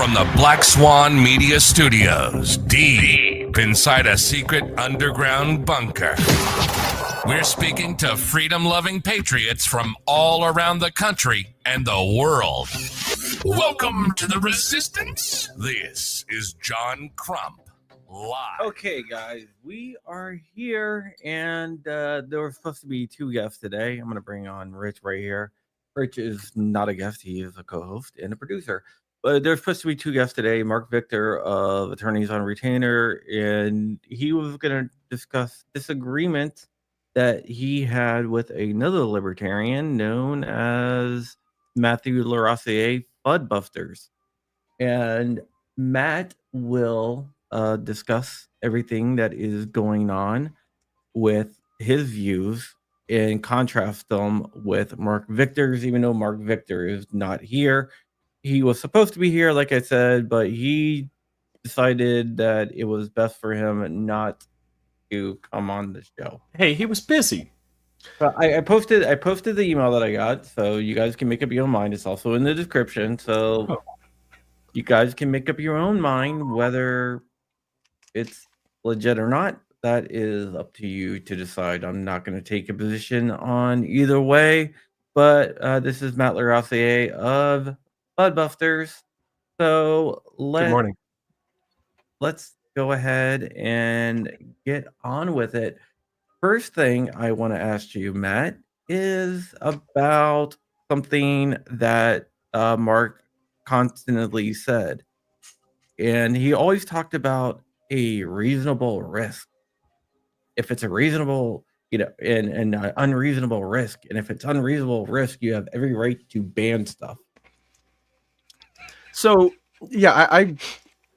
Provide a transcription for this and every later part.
From the Black Swan Media Studios, deep inside a secret underground bunker, we're speaking to freedom-loving patriots from all around the country and the world. Welcome to the Resistance. This is John Crump, live. Okay, guys, we are here, and there were supposed to be two guests today. I'm going to bring on Rich right here. Rich is not a guest. He is a co-host and a producer. But there's supposed to be two guests today, Marc Victor of Attorneys on Retainer, and he was going to discuss disagreement that he had with another libertarian known as Matthew Larassier, Fudd Busters. And Matt will discuss everything that is going on with his views and contrast them with Marc Victor's, even though Marc Victor is not here. He was supposed to be here, like I said, but he decided that it was best for him not to come on the show. Hey, he was busy. But I posted the email that I got, so you guys can make up your own mind. It's also in the description, so you guys can make up your own mind whether it's legit or not. That is up to you to decide. I'm not going to take a position on either way, but this is Matt Larassier of Fudd Busters. So Good morning. Let's go ahead and get on with it. First thing I want to ask you, Matt, is about something that Marc constantly said. And he always talked about a reasonable risk. If it's a reasonable, and an unreasonable risk, and if it's unreasonable risk, you have every right to ban stuff. So, yeah,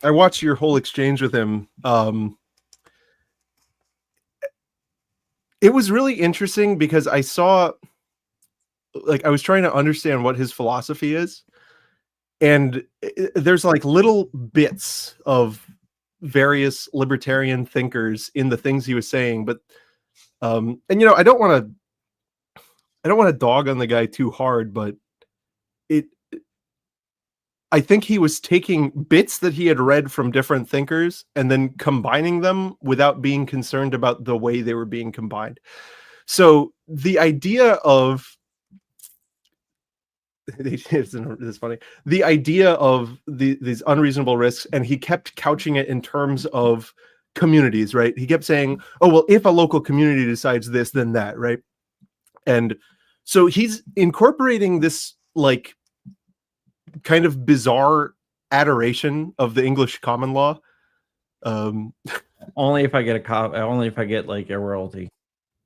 I watched your whole exchange with him. It was really interesting because I was trying to understand what his philosophy is. And there's like little bits of various libertarian thinkers in the things he was saying, but I don't want to dog on the guy too hard, but I think he was taking bits that he had read from different thinkers and then combining them without being concerned about the way they were being combined. So the idea of it's funny. The idea of these unreasonable risks, and he kept couching it in terms of communities, right? He kept saying, oh, well, if a local community decides this, then that, right? And so he's incorporating this like kind of bizarre adoration of the English common law. Only if I get only if I get like a royalty.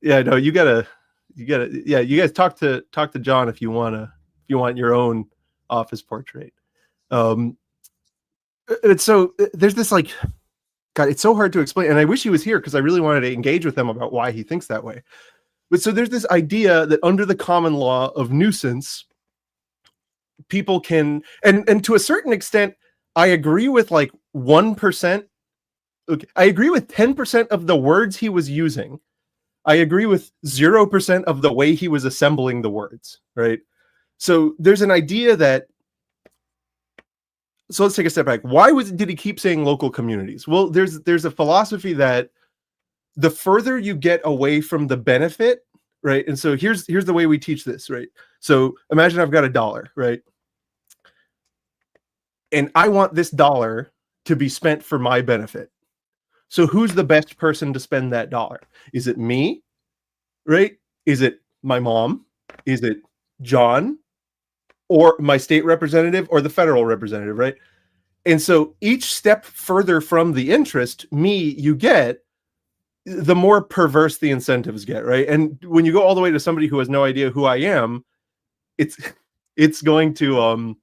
Yeah, no, you gotta, yeah, you guys talk to John if you want your own office portrait. And so there's this like, God, it's so hard to explain. And I wish he was here because I really wanted to engage with him about why he thinks that way. But so there's this idea that under the common law of nuisance, people can, and to a certain extent, I agree with like 1%. Okay, I agree with 10% of the words he was using. I agree with 0% of the way he was assembling the words, right? So there's an idea that, so let's take a step back. Why did he keep saying local communities? Well, there's a philosophy that the further you get away from the benefit, right? And so here's the way we teach this, right? So imagine I've got $1, right? And I want this $1 to be spent for my benefit. So who's the best person to spend that $1? Is it me, right? Is it my mom? Is it John? Or my state representative or the federal representative, right? And so each step further from the interest you get, the more perverse the incentives get, right? And when you go all the way to somebody who has no idea who I am, it's going to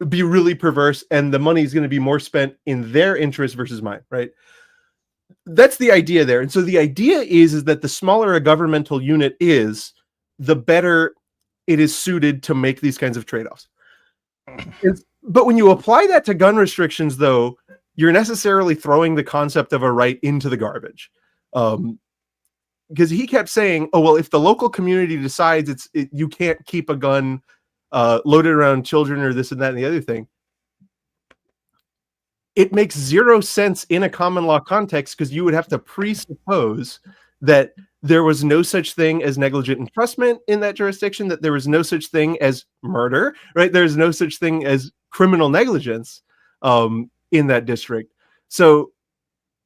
be really perverse, and the money is going to be more spent in their interest versus mine, right? That's the idea there. And so the idea is that the smaller a governmental unit is, the better it is suited to make these kinds of trade-offs. But when you apply that to gun restrictions, though, you're necessarily throwing the concept of a right into the garbage. Because he kept saying, oh, well, if the local community decides you can't keep a gun loaded around children or this and that and the other thing, it makes zero sense in a common law context, because you would have to presuppose that there was no such thing as negligent entrustment in that jurisdiction, that there was no such thing as murder, right? There's no such thing as criminal negligence in that district. So,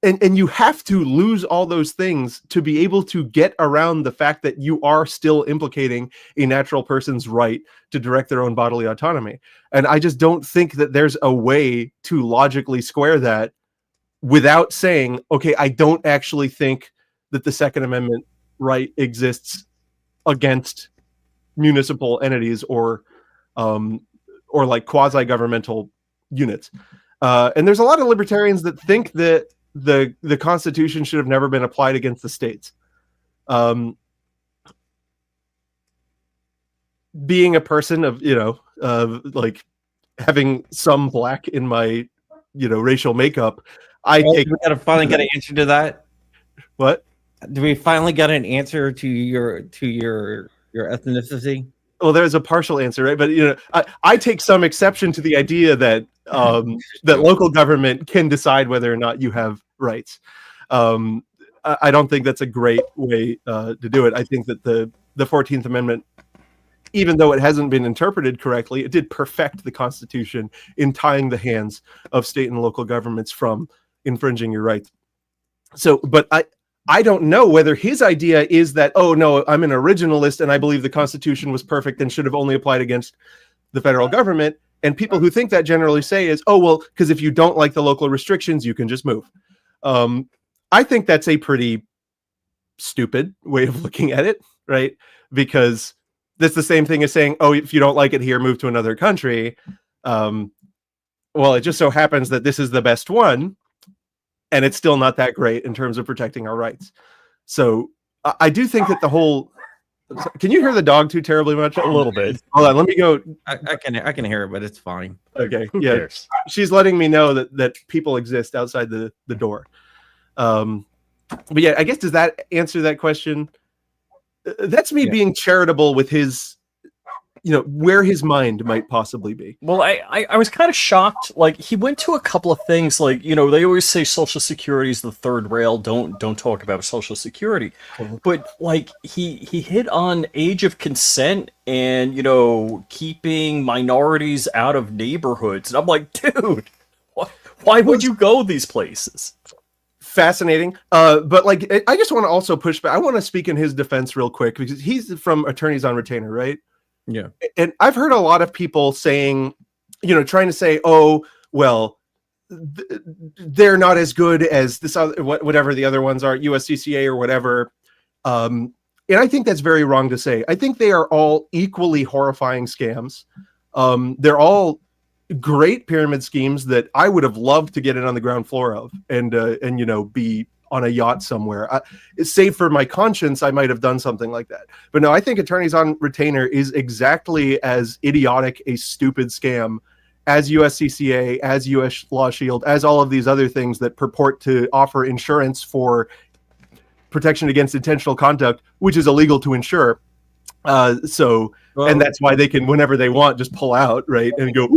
and you have to lose all those things to be able to get around the fact that you are still implicating a natural person's right to direct their own bodily autonomy. And I just don't think that there's a way to logically square that without saying, okay, I don't actually think that the Second Amendment right exists against municipal entities or like quasi-governmental units. And there's a lot of libertarians that think that the Constitution should have never been applied against the states. Being a person of, like having some black in my, racial makeup, we gotta finally get an answer to that. What? Do we finally get an answer to your ethnicity? Well, there's a partial answer, right? But I take some exception to the idea that that local government can decide whether or not you have rights. I don't think that's a great way to do it. I think that the 14th Amendment, even though it hasn't been interpreted correctly, it did perfect the Constitution in tying the hands of state and local governments from infringing your rights. So, but I don't know whether his idea is that, oh no, I'm an originalist and I believe the Constitution was perfect and should have only applied against the federal government. And people who think that generally say is, oh, well, because if you don't like the local restrictions, you can just move. I think that's a pretty stupid way of looking at it, right? Because that's the same thing as saying, oh, if you don't like it here, move to another country. Well, it just so happens that this is the best one, and it's still not that great in terms of protecting our rights. So I do think that the whole... Can you hear the dog too terribly much? A little bit. Hold on, let me go. I can hear it, but it's fine. Okay, Who yeah. cares? She's letting me know that people exist outside the door. But yeah, I guess, does that answer that question? That's me being charitable with his, where his mind might possibly be. Well, I was kind of shocked. Like, he went to a couple of things, like, they always say Social Security is the third rail. Don't talk about Social Security. But like, he hit on age of consent and, keeping minorities out of neighborhoods. And I'm like, dude, why would you go these places? Fascinating. But like, I just want to also push back. I want to speak in his defense real quick, because he's from Attorneys on Retainer, right? Yeah. And I've heard a lot of people saying, trying to say, oh, well, they're not as good as this other, whatever the other ones are, USCCA or whatever. And I think that's very wrong to say. I think they are all equally horrifying scams. They're all great pyramid schemes that I would have loved to get in on the ground floor of and be on a yacht somewhere. Save for my conscience, I might have done something like that. But no, I think Attorneys on Retainer is exactly as idiotic a stupid scam as USCCA, as US Law Shield, as all of these other things that purport to offer insurance for protection against intentional conduct, which is illegal to insure. And that's why they can, whenever they want, just pull out, right, and go,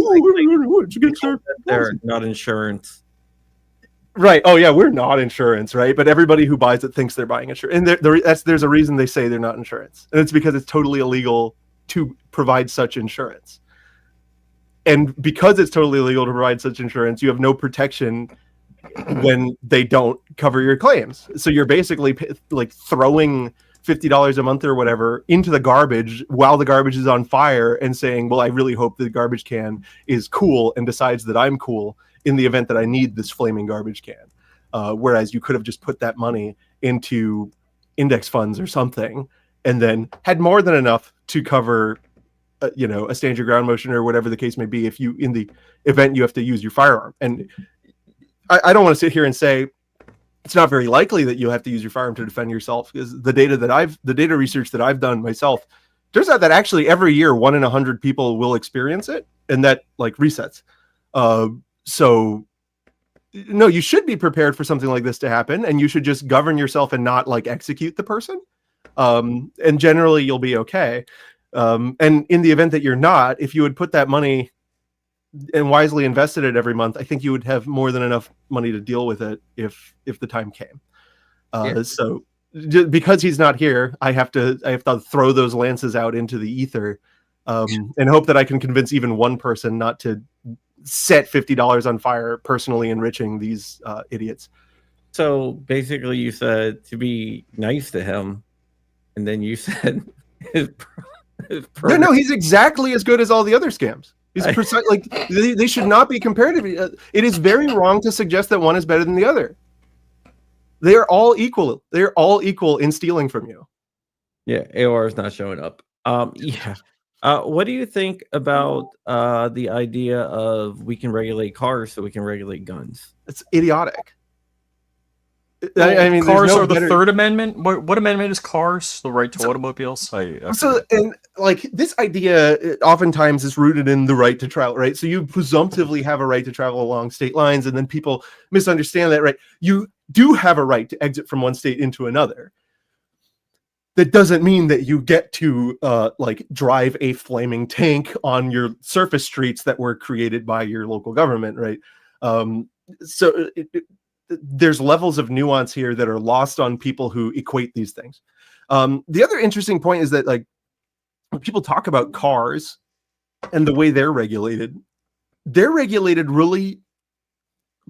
they're not insurance. Right. Oh, yeah, we're not insurance, right? But everybody who buys it thinks they're buying insurance. And there's a reason they say they're not insurance. And it's because it's totally illegal to provide such insurance. And because it's totally illegal to provide such insurance, you have no protection when they don't cover your claims. So you're basically like throwing $50 a month or whatever into the garbage while the garbage is on fire and saying, well, I really hope the garbage can is cool and decides that I'm cool in the event that I need this flaming garbage can. Whereas you could have just put that money into index funds or something and then had more than enough to cover, a stand your ground motion or whatever the case may be if you, in the event you have to use your firearm. And I don't want to sit here and say it's not very likely that you'll have to use your firearm to defend yourself, because the data research that I've done myself, turns out that actually every year 1 in 100 people will experience it, and that like resets. So no, you should be prepared for something like this to happen, and you should just govern yourself and not like execute the person. And generally you'll be okay. And in the event that you're not, if you would put that money and wisely invested it every month, I think you would have more than enough money to deal with it if the time came. So because he's not here, I have to throw those lances out into the ether, and hope that I can convince even one person not to set $50 on fire, personally enriching these idiots. So basically, you said to be nice to him, and then you said his no, he's exactly as good as all the other scams. He's like they should not be compared to. It is very wrong to suggest that one is better than the other. They are all equal. They are all equal in stealing from you. Yeah, AOR is not showing up. Yeah. What do you think about the idea of we can regulate cars so we can regulate guns? It's idiotic. Well, I mean, cars no are the better... Third Amendment. What amendment is cars? The right to automobiles. And like this idea, oftentimes is rooted in the right to travel, right? So you presumptively have a right to travel along state lines, and then people misunderstand that, right? You do have a right to exit from one state into another. That doesn't mean that you get to like drive a flaming tank on your surface streets that were created by your local government, right? So there's levels of nuance here that are lost on people who equate these things. The other interesting point is that, like, when people talk about cars and the way they're regulated really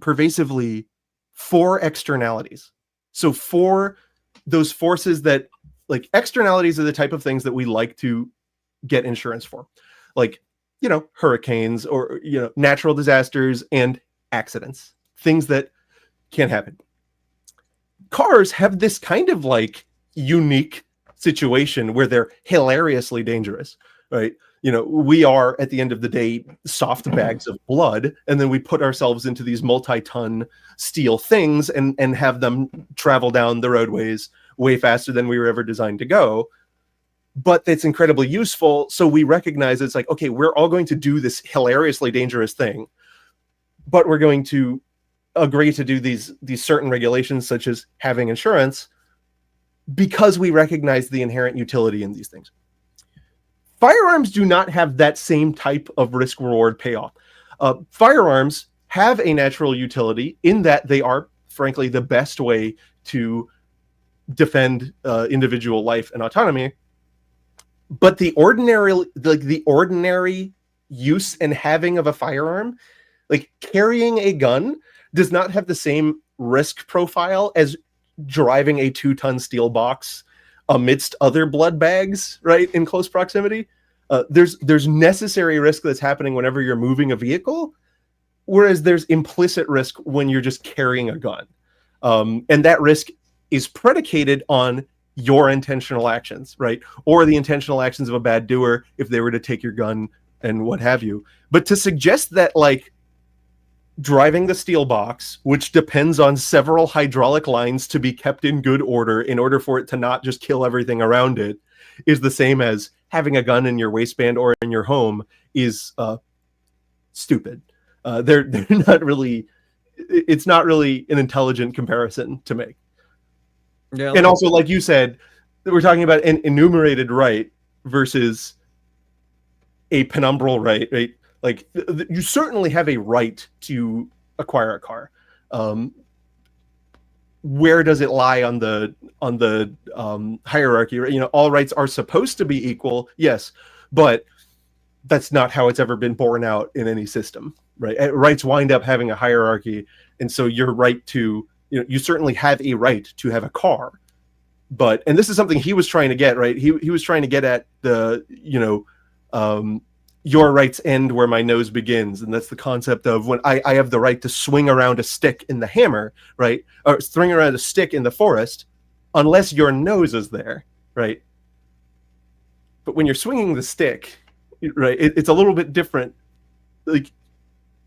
pervasively for externalities. So for those forces that, like, externalities are the type of things that we like to get insurance for, like, you know, hurricanes or, you know, natural disasters and accidents, things that can happen. Cars have this kind of like unique situation where they're hilariously dangerous, right? You know, we are at the end of the day soft bags of blood, and then we put ourselves into these multi-ton steel things and have them travel down the roadways way faster than we were ever designed to go. But it's incredibly useful, so we recognize it's like, okay, we're all going to do this hilariously dangerous thing, but we're going to agree to do these certain regulations, such as having insurance, because we recognize the inherent utility in these things. Firearms do not have that same type of risk reward payoff. Firearms have a natural utility in that they are, frankly, the best way to defend individual life and autonomy. But the ordinary use and having of a firearm, like carrying a gun, does not have the same risk profile as driving a 2-ton steel box amidst other blood bags, right, in close proximity. There's necessary risk that's happening whenever you're moving a vehicle, whereas there's implicit risk when you're just carrying a gun. And that risk is predicated on your intentional actions, right? Or the intentional actions of a bad doer if they were to take your gun and what have you. But to suggest that, like, driving the steel box, which depends on several hydraulic lines to be kept in good order in order for it to not just kill everything around it, is the same as having a gun in your waistband or in your home is stupid. They're not really. It's not really an intelligent comparison to make. Yeah, and also, like you said, we're talking about an enumerated right versus a penumbral right, right? Like, you certainly have a right to acquire a car. Where does it lie on the hierarchy? You know, all rights are supposed to be equal, yes, but that's not how it's ever been borne out in any system, right? Rights wind up having a hierarchy, and so your right to, you know, you certainly have a right to have a car, but, and this is something he was trying to get, right? He was trying to get at the, you know, your rights end where my nose begins. And that's the concept of when I have the right to swing around a stick in the hammer, right? Or swing around a stick in the forest, unless your nose is there, right? But when you're swinging the stick, right, it's a little bit different. Like,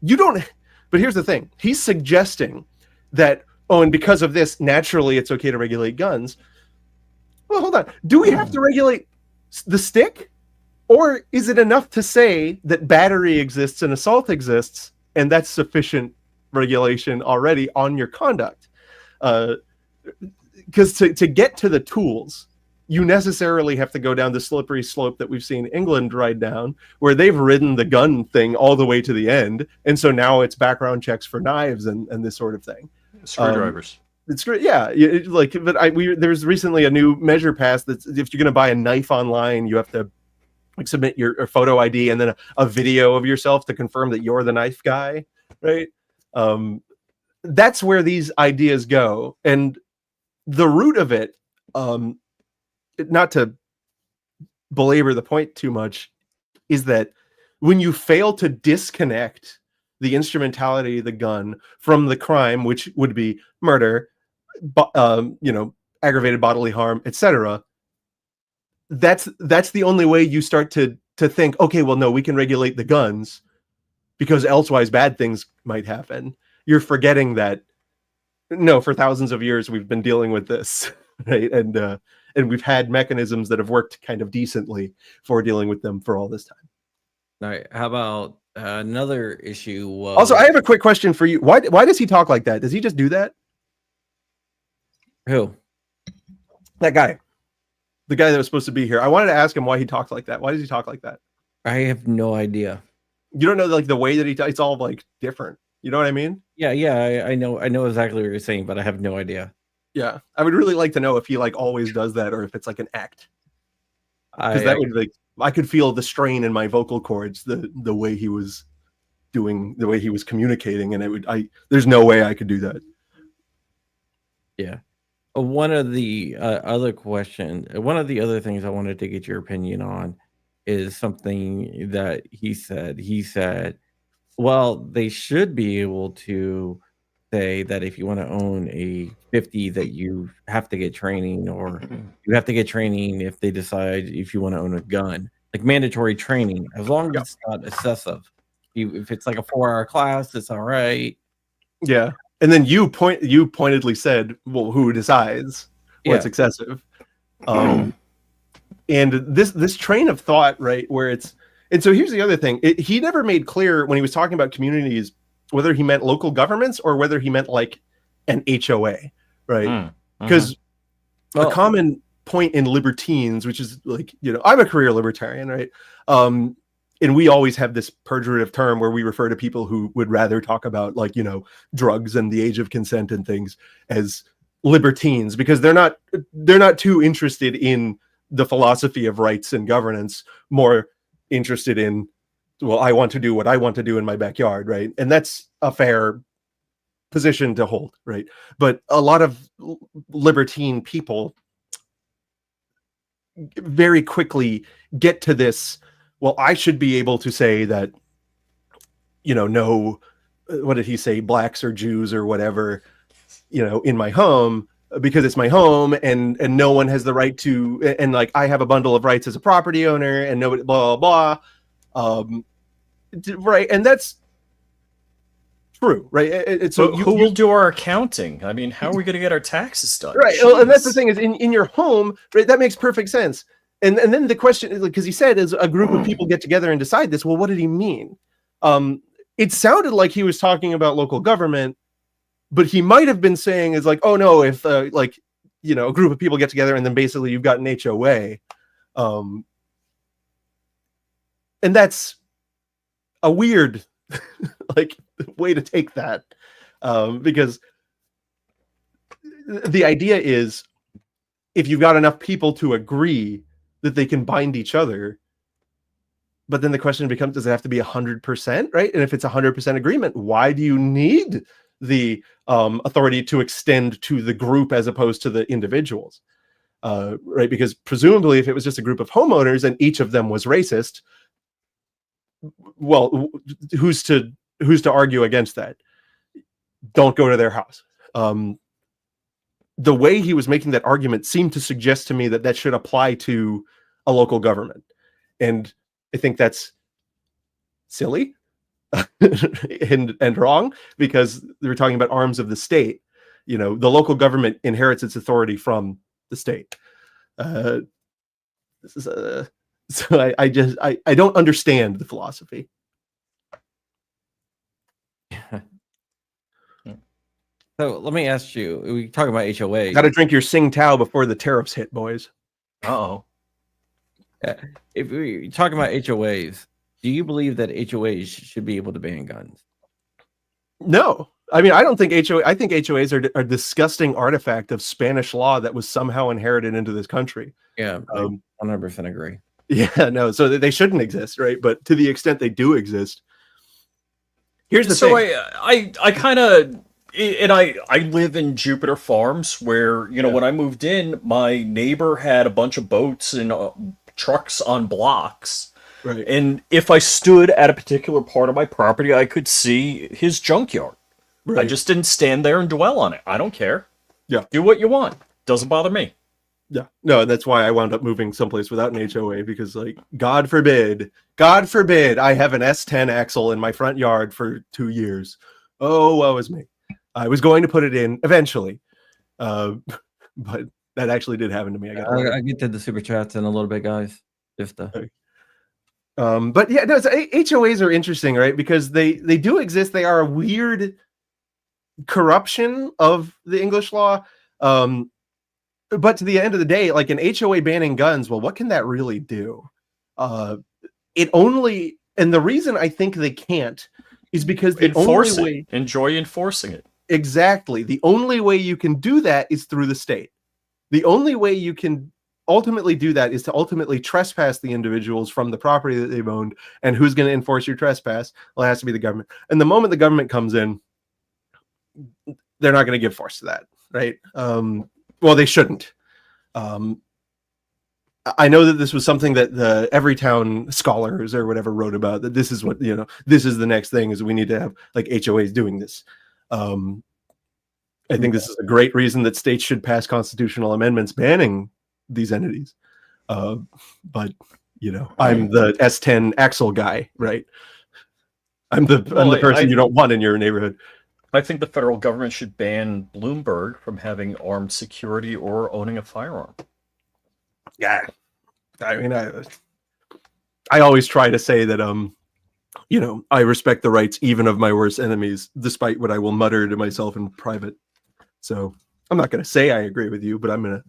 you don't, but here's the thing. He's suggesting that, oh, and because of this, naturally it's okay to regulate guns. Well, hold on. Do we have to regulate the stick? Or is it enough to say that battery exists and assault exists, and that's sufficient regulation already on your conduct? Because to get to the tools, you necessarily have to go down the slippery slope that we've seen England ride down, where they've ridden the gun thing all the way to the end, and so now it's background checks for knives and this sort of thing. Screwdrivers. It's great, yeah. There's recently a new measure passed that if you're going to buy a knife online, you have to like submit your photo ID and then a video of yourself to confirm that you're the knife guy, right? That's where these ideas go, and the root of it. Not to belabor the point too much, is that when you fail to disconnect the instrumentality of the gun from the crime, which would be murder, aggravated bodily harm, etc., that's the only way you start to think, okay, well, no, we can regulate the guns because elsewise bad things might happen. You're forgetting that, no, for thousands of years we've been dealing with this, right? And we've had mechanisms that have worked kind of decently for dealing with them for all this time. All right. How about another issue? Also, I have a quick question for you. Why does he talk like that? Does he just do that? Who? That guy. The guy that was supposed to be here. I wanted to ask him why he talks like that. Why does he talk like that? I have no idea. You don't know like the way that he talks? It's all like different. You know what I mean? Yeah. I know exactly what you're saying, but I have no idea. Yeah, I would really like to know if he like always does that or if it's like an act. Because that would like I could feel the strain in my vocal cords, the way he was doing, the way he was communicating, and there's no way I could do that. Yeah. One of the other things I wanted to get your opinion on is something that he said. He said, well, they should be able to say that if you want to own a 50 that you have to get training, or you have to get training if they decide if you want to own a gun, like mandatory training, as long as it's not excessive. If it's like a 4-hour class, it's all right. Yeah. And then you pointedly said, well, who decides what's excessive? And this train of thought, right, where and so here's the other thing. He never made clear when he was talking about communities whether he meant local governments or whether he meant like an HOA, right? Because a common point in libertines, which is like, I'm a career libertarian, right? And we always have this pejorative term where we refer to people who would rather talk about like, drugs and the age of consent and things as libertines, because they're not too interested in the philosophy of rights and governance, more interested in, well, I want to do what I want to do in my backyard, right? And that's a fair position to hold, right? But a lot of libertine people very quickly get to this, well, I should be able to say that, no, what did he say, blacks or Jews or whatever, in my home, because it's my home, and no one has the right to, and like I have a bundle of rights as a property owner, and nobody, blah, blah, blah. Right, and that's true, right? So who will do our accounting? I mean, how are we going to get our taxes done? Right, well, and that's the thing is in your home, right? That makes perfect sense. And then the question is, because he said, as a group of people get together and decide this, well, what did he mean? It sounded like he was talking about local government, but he might have been saying is like, oh no, if a group of people get together and then basically you've got an HOA, and that's a weird like way to take that, because the idea is if you've got enough people to agree that they can bind each other, but then the question becomes, does it have to be 100%, right? And if it's 100% agreement, why do you need the authority to extend to the group as opposed to the individuals, right? Because presumably if it was just a group of homeowners and each of them was racist, well, who's to argue against that? Don't go to their house. The way he was making that argument seemed to suggest to me that should apply to a local government, and I think that's silly and wrong, because they were talking about arms of the state. The local government inherits its authority from the state. This is a So I don't understand the philosophy. So let me ask you, we talk about HOA. Got to drink your Tsingtao before the tariffs hit, boys. Uh-oh. If we're talking about HOAs, do you believe that HOAs should be able to ban guns? No, I mean, I don't think HOA. I think HOAs are a disgusting artifact of Spanish law that was somehow inherited into this country. Yeah, I 100% agree. Yeah, no, so they shouldn't exist, right? But to the extent they do exist, here's the So thing. I kind of, and I live in Jupiter Farms, where Yeah. when I moved in, my neighbor had a bunch of boats and trucks on blocks. Right. And if I stood at a particular part of my property, I could see his junkyard. Right. I just didn't stand there and dwell on it. I don't care. Yeah. Do what you want. Doesn't bother me. Yeah. No, and that's why I wound up moving someplace without an HOA, because, like, God forbid, I have an S10 axle in my front yard for 2 years. Oh, woe is me. I was going to put it in eventually, but that actually did happen to me. I get to the super chats in a little bit, guys. Just but yeah, no, HOAs are interesting, right? Because they do exist. They are a weird corruption of the English law. But to the end of the day, like, an HOA banning guns, well, what can that really do? It only, and the reason I think they can't is because the Enforce only it. way, Enjoy enforcing it. exactly, the only way you can do that is through the state. The only way you can ultimately do that is to ultimately trespass the individuals from the property that they've owned. And who's going to enforce your trespass? Well, it has to be the government. And the moment the government comes in, they're not going to give force to that, right? Well, they shouldn't. I know that this was something that the Everytown scholars or whatever wrote about, that this is what, this is the next thing, is we need to have, like, HOAs doing this. I think this is a great reason that states should pass constitutional amendments banning these entities. But, I'm the S10 axle guy, right? I'm the person you don't want in your neighborhood. I think the federal government should ban Bloomberg from having armed security or owning a firearm. Yeah. I mean, I always try to say that, I respect the rights even of my worst enemies, despite what I will mutter to myself in private. So I'm not going to say I agree with you, but I'm going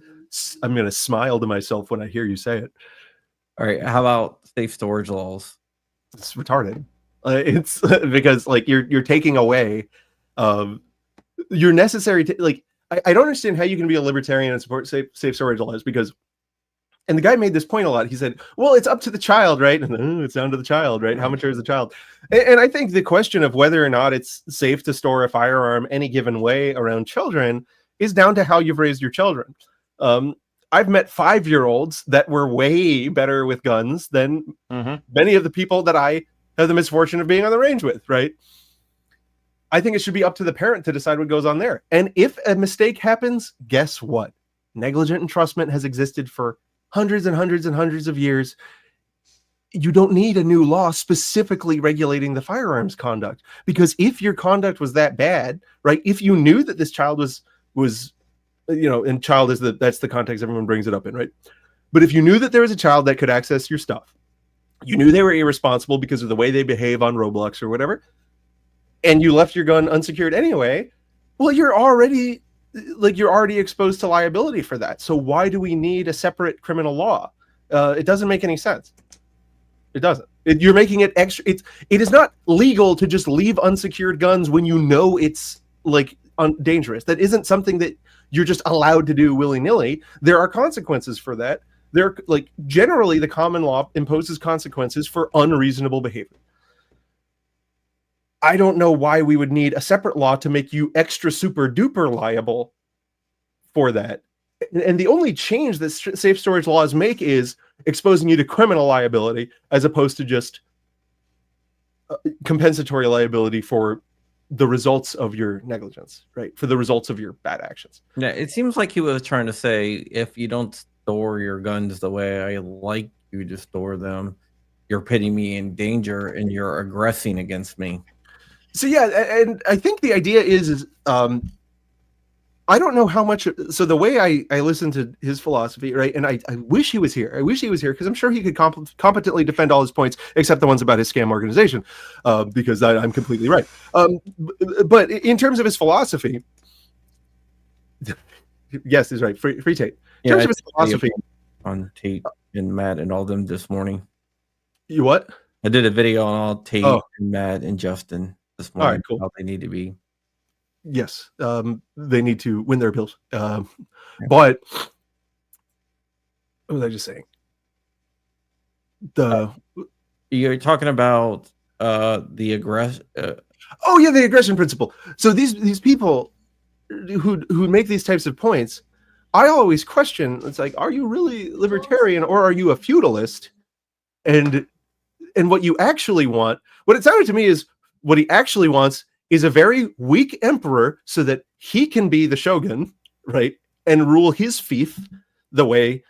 to smile to myself when I hear you say it. all right. How about safe storage laws? It's retarded. It's because, like, you're taking away your necessary, like, I don't understand how you can be a libertarian and support safe storage laws, because, and the guy made this point a lot. He said, well, it's up to the child, right? And it's down to the child, right? How mature is the child? And I think the question of whether or not it's safe to store a firearm any given way around children is down to how you've raised your children. I've met 5-year-olds that were way better with guns than many of the people that I have the misfortune of being on the range with, right? I think it should be up to the parent to decide what goes on there. And if a mistake happens, guess what? Negligent entrustment has existed for hundreds and hundreds and hundreds of years. You don't need a new law specifically regulating the firearms conduct, because if your conduct was that bad, right? If you knew that this child was, and child is that's the context everyone brings it up in, right? But if you knew that there was a child that could access your stuff, you knew they were irresponsible because of the way they behave on Roblox or whatever, and you left your gun unsecured anyway, well, you're already exposed to liability for that. So why do we need a separate criminal law? It doesn't make any sense. It doesn't. You're making it extra. It is not legal to just leave unsecured guns when you know it's, like, dangerous. That isn't something that you're just allowed to do willy-nilly. There are consequences for that. Generally, the common law imposes consequences for unreasonable behavior. I don't know why we would need a separate law to make you extra super duper liable for that. And the only change that safe storage laws make is exposing you to criminal liability, as opposed to just compensatory liability for the results of your negligence, right? For the results of your bad actions. Yeah, it seems like he was trying to say, if you don't store your guns the way I like you to store them, you're putting me in danger and you're aggressing against me. So yeah, and I think the idea is I don't know how much. So the way I listen to his philosophy, right, and I wish he was here. I wish he was here, because I'm sure he could competently defend all his points, except the ones about his scam organization, because I'm completely right. But in terms of his philosophy, yes, he's right. Free Tate. In terms of his philosophy, on Tate and Matt and all them this morning. You what? I did a video on all Tate Oh. and Matt and Justin this All right, morning. cool. How they need to be. Yes, they need to win their appeals. Yeah. But what was I just saying? You're talking about the aggression. Oh yeah, the aggression principle. So these people who make these types of points, I always question. It's like, are you really libertarian or are you a feudalist? And what you actually want, what it sounded to me is what he actually wants is a very weak emperor so that he can be the shogun, right, and rule his fief the way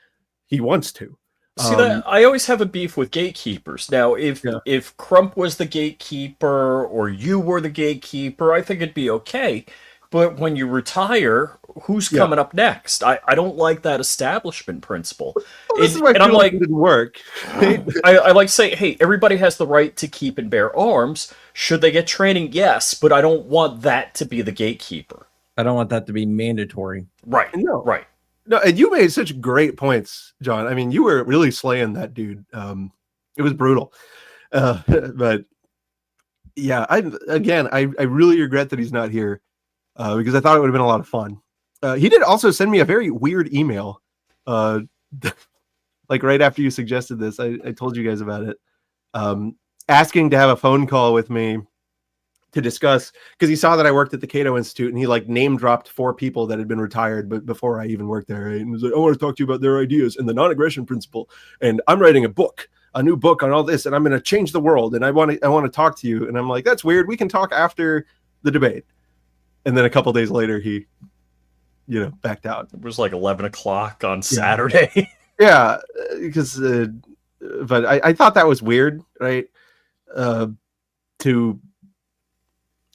he wants to. See, that I always have a beef with gatekeepers. Now, if Crump was the gatekeeper or you were the gatekeeper, I think it'd be okay. But when you retire, who's coming up next? I don't like that establishment principle. Well, this is why I'm like, it didn't work. I like to say, hey, everybody has the right to keep and bear arms. Should they get training? Yes, but I don't want that to be the gatekeeper. I don't want that to be mandatory. Right. No. Right. No, and you made such great points, John. I mean, you were really slaying that dude. It was brutal. But yeah, I really regret that he's not here because I thought it would have been a lot of fun. He did also send me a very weird email. Like right after you suggested this, I told you guys about it. Asking to have a phone call with me to discuss, because he saw that I worked at the Cato Institute and he like name dropped 4 people that had been retired but before I even worked there, right? And he was like, I want to talk to you about their ideas and the non-aggression principle, and I'm writing a new book on all this, and I'm going to change the world, and I want to talk to you. And I'm like, that's weird, we can talk after the debate. And then a couple days later he backed out. It was like 11 o'clock on Saturday. Yeah, because but I thought that was weird, right?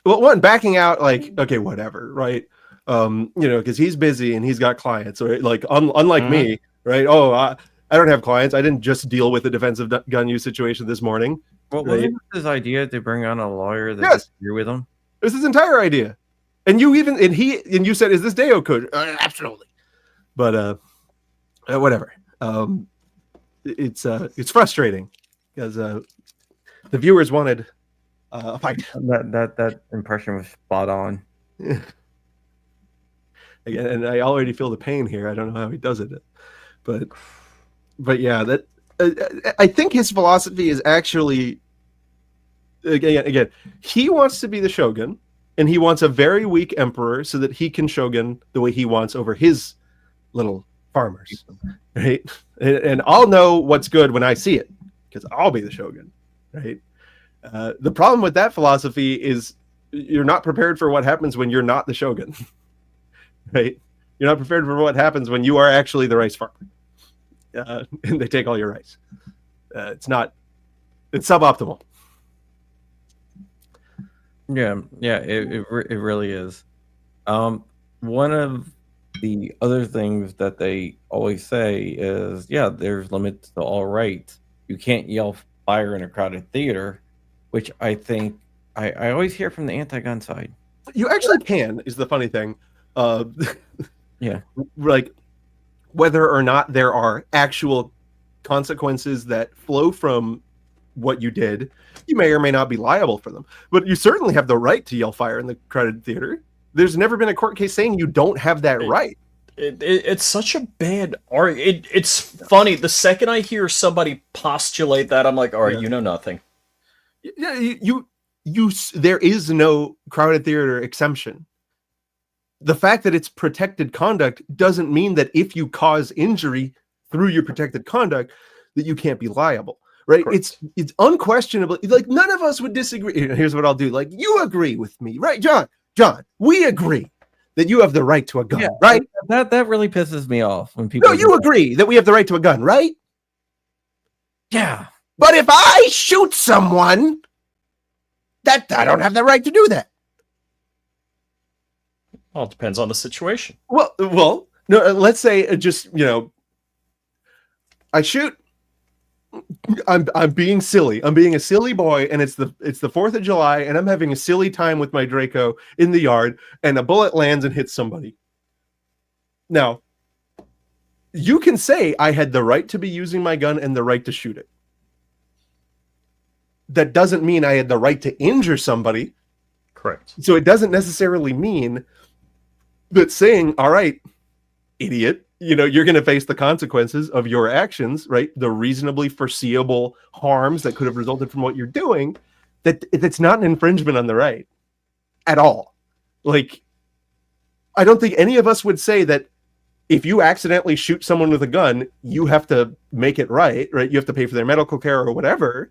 One, backing out, like, okay, whatever, right? Because he's busy and he's got clients, right? Like, unlike me, right? Oh, I don't have clients. I didn't just deal with a defensive gun use situation this morning. Well, right? wasn't his idea to bring on a lawyer that disagree with him? It was his entire idea. And you said, is this Deo code? Absolutely. But whatever. It's frustrating because the viewers wanted a fight. That impression was spot on. Again, and I already feel the pain here. I don't know how he does it, but yeah, that I think his philosophy is actually again he wants to be the shogun, and he wants a very weak emperor so that he can shogun the way he wants over his little farmers, right? And I'll know what's good when I see it because I'll be the shogun, right? The problem with that philosophy is you're not prepared for what happens when you're not the shogun, right? You're not prepared for what happens when you are actually the rice farmer, and they take all your rice. It's suboptimal. Yeah, it really is. One of the other things that they always say is, there's limits to all rights. You can't yell fire in a crowded theater, which I think I always hear from the anti-gun side. You actually can, is the funny thing. Yeah. Like, whether or not there are actual consequences that flow from what you did, you may or may not be liable for them. But you certainly have the right to yell fire in the crowded theater. There's never been a court case saying you don't have that right. It's such a bad argument. It's funny. The second I hear somebody postulate that, I'm like, all right, you know nothing. Yeah, there is no crowded theater exemption. The fact that it's protected conduct doesn't mean that if you cause injury through your protected conduct, that you can't be liable, right? Correct. It's unquestionable. Like, none of us would disagree. Here's what I'll do. Like, you agree with me, right, John? John, we agree that you have the right to a gun, right? That really pisses me off when people. No, you agree that we have the right to a gun, right? Yeah. But if I shoot someone, that I don't have the right to do that. Well, it depends on the situation. Well, no. Let's say I shoot. I'm being silly. I'm being a silly boy, and it's the 4th of July, and I'm having a silly time with my Draco in the yard, and a bullet lands and hits somebody. Now, you can say I had the right to be using my gun and the right to shoot it. That doesn't mean I had the right to injure somebody. Correct. So it doesn't necessarily mean that saying, all right, idiot, you're going to face the consequences of your actions, right? The reasonably foreseeable harms that could have resulted from what you're doing, that's not an infringement on the right at all. Like, I don't think any of us would say that if you accidentally shoot someone with a gun, you have to make it right? You have to pay for their medical care or whatever.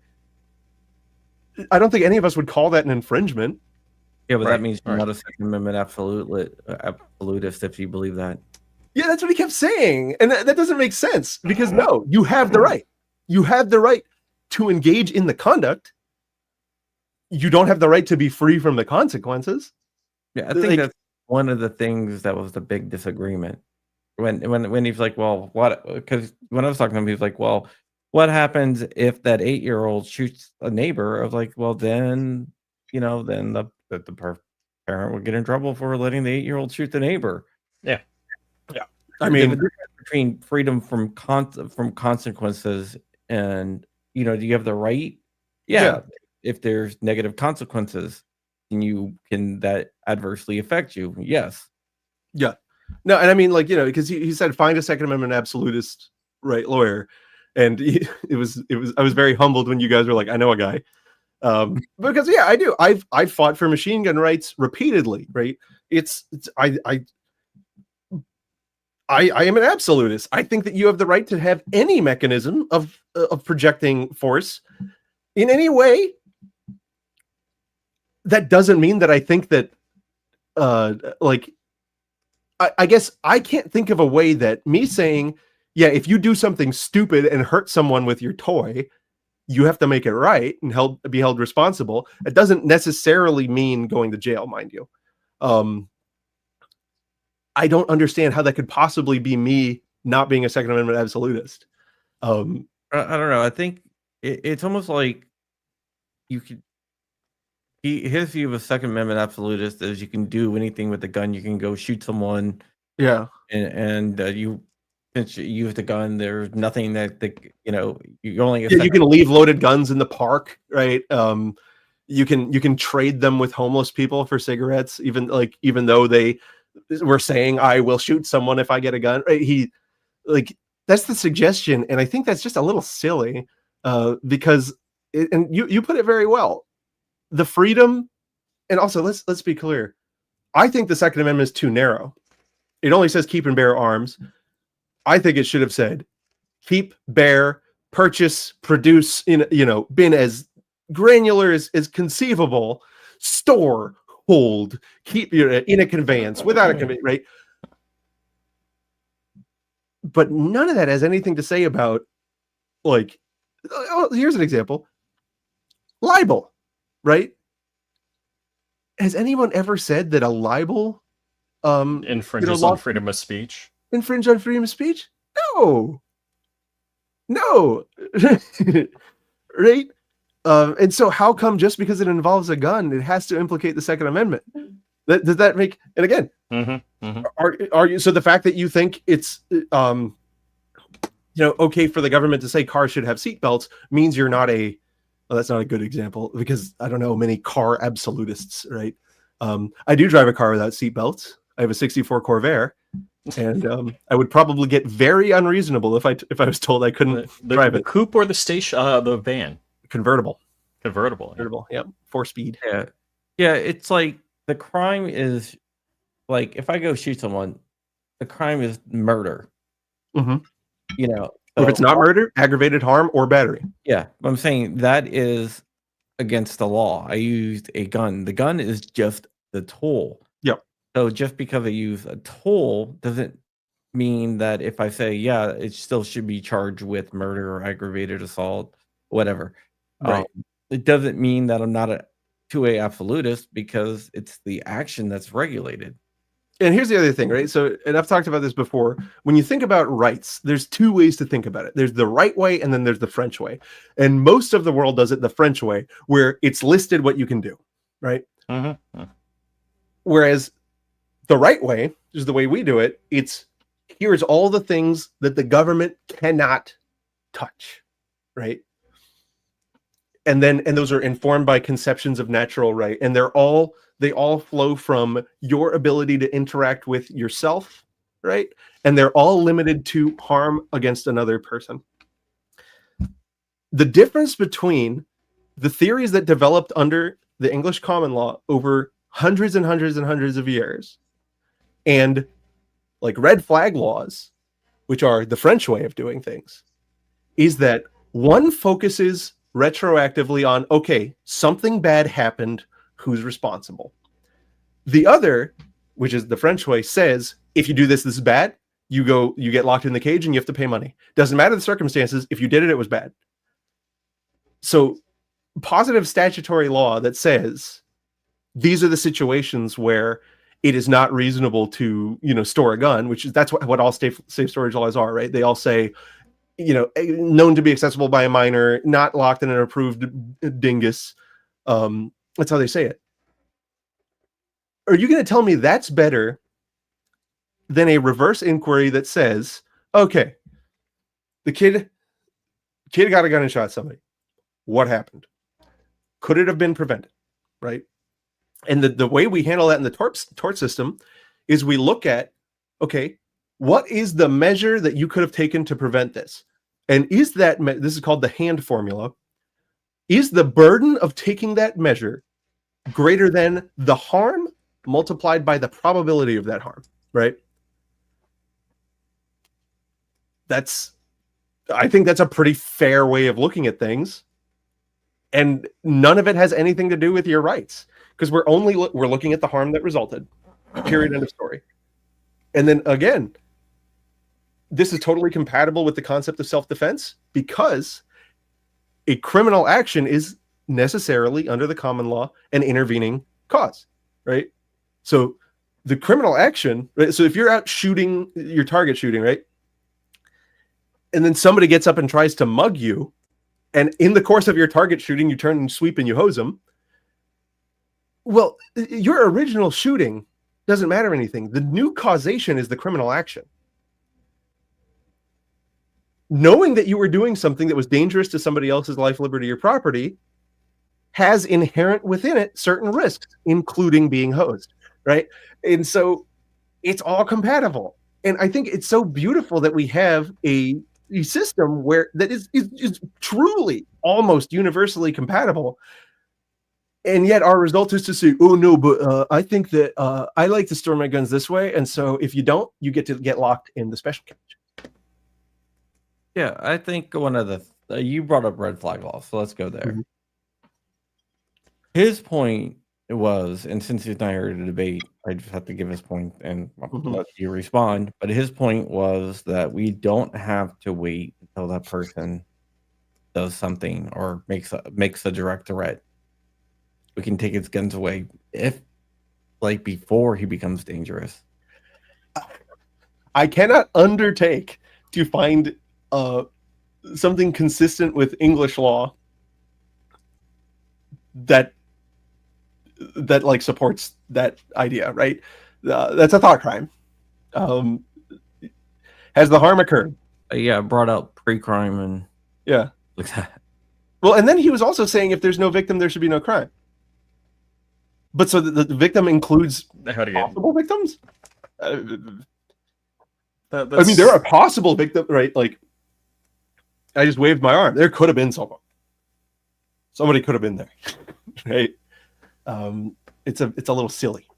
I don't think any of us would call that an infringement. Yeah, but Right, that means you're right. not a Second Amendment absolutist if you believe that. Yeah, that's what he kept saying. And that doesn't make sense because no, you have the right. You have the right to engage in the conduct. You don't have the right to be free from the consequences. Yeah, I think that's one of the things that was the big disagreement. When he's like, well, what? Because when I was talking to him, he was like, well, what happens if that 8-year-old shoots a neighbor? I was like, well, then, then the parent would get in trouble for letting the 8-year-old shoot the neighbor. Yeah. I There's a mean, difference between freedom from consequences and, do you have the right? Yeah. If there's negative consequences, can that adversely affect you? Yes. Yeah. No, and I mean, because he said find a Second Amendment absolutist, right, lawyer, and I was very humbled when you guys were like, I know a guy, because yeah, I do. I've fought for machine gun rights repeatedly, right? I am an absolutist. I think that you have the right to have any mechanism of projecting force in any way. That doesn't mean that I think that, I guess I can't think of a way that me saying, yeah, if you do something stupid and hurt someone with your toy, you have to make it right and be held responsible. It doesn't necessarily mean going to jail, mind you. I don't understand how that could possibly be me not being a Second Amendment absolutist. I don't know. I think it's almost like you could. His view of a Second Amendment absolutist is you can do anything with the gun. You can go shoot someone. Yeah, and since you use the gun, there's nothing that you only. You can leave loaded guns in the park, right? You can trade them with homeless people for cigarettes, even though they were saying I will shoot someone if I get a gun. Right? That's the suggestion, and I think that's just a little silly because and you put it very well. The freedom, and also let's be clear. I think the Second Amendment is too narrow. It only says keep and bear arms. I think it should have said keep, bear, purchase, produce, been as granular as conceivable, store, hold, keep in a conveyance, without a conveyance, right? But none of that has anything to say about, here's an example. Libel, right? Has anyone ever said that a libel infringes on freedom of speech? Infringe on freedom of speech? No. Right? And so how come just because it involves a gun, it has to implicate the Second Amendment? Does that make, and again, are you, so the fact that you think it's okay for the government to say cars should have seatbelts means you're not that's not a good example because I don't know many car absolutists, right? I do drive a car without seatbelts. I have a 64 Corvair, and I would probably get very unreasonable if I was told I couldn't drive it. The coupe or the station, the van? Convertible. Yeah, 4-speed. Yeah. It's like the crime is like if I go shoot someone, the crime is murder. Mm-hmm. So if it's not murder, aggravated harm, or battery. Yeah, I'm saying that is against the law. I used a gun. The gun is just the tool. Yep. So just because I use a tool doesn't mean that if I say, yeah, it still should be charged with murder or aggravated assault, whatever. Right. It doesn't mean that I'm not a 2A absolutist because it's the action that's regulated. And here's the other thing, right? So, and I've talked about this before. When you think about rights, there's two ways to think about it. There's the right way, and then there's the French way. And most of the world does it the French way, where it's listed what you can do, right? Mm-hmm. Whereas the right way, which is the way we do it, it's here's all the things that the government cannot touch, right? And those are informed by conceptions of natural right, and they all flow from your ability to interact with yourself, right? And they're all limited to harm against another person. The difference between the theories that developed under the English common law over hundreds and hundreds and hundreds of years and like red flag laws, which are the French way of doing things, is that one focuses retroactively on, okay, something bad happened, who's responsible? The other, which is the French way, says, if you do this, this is bad. You get locked in the cage and you have to pay money. Doesn't matter the circumstances. If you did it, it was bad. So positive statutory law that says these are the situations where it is not reasonable to, store a gun, that's what all safe storage laws are, right? They all say, known to be accessible by a minor, not locked in an approved dingus. That's how they say it. Are you going to tell me that's better than a reverse inquiry that says, okay, the kid got a gun and shot somebody. What happened? Could it have been prevented? Right? And the way we handle that in the tort system is we look at, okay, what is the measure that you could have taken to prevent this? And is that, this is called the hand formula, is the burden of taking that measure greater than the harm multiplied by the probability of that harm, right? I think that's a pretty fair way of looking at things. And none of it has anything to do with your rights, because we're looking at the harm that resulted, period, end of story. And then again, this is totally compatible with the concept of self-defense, because a criminal action is necessarily, under the common law, an intervening cause, right? So the criminal action, right? So if you're out shooting, your target shooting, right? And then somebody gets up and tries to mug you, and in the course of your target shooting, you turn and sweep and you hose them. Well, your original shooting doesn't matter anything. The new causation is the criminal action. Knowing that you were doing something that was dangerous to somebody else's life, liberty, or property has inherent within it certain risks, including being hosed, right? And so it's all compatible. And I think it's so beautiful that we have a system where that is truly almost universally compatible. And yet our result is to say, oh no, but I think that I like to store my guns this way. And so if you don't, you get to get locked in the special cage. Yeah, I think one of the you brought up red flag law, so let's go there. Mm-hmm. His point was, and since he's not here to debate, I just have to give his point and let you respond. But his point was that we don't have to wait until that person does something or makes a direct threat. We can take his guns away before he becomes dangerous. I cannot undertake to find something consistent with English law that supports that idea, right? That's a thought crime. Has the harm occurred? Yeah, brought out pre-crime and yeah, like that. Well, and then he was also saying if there's no victim, there should be no crime. But so the victim includes possible victims? I mean, there are possible victims, right? Like, I just waved my arm. There could have been someone. Somebody could have been there, right? It's a little silly.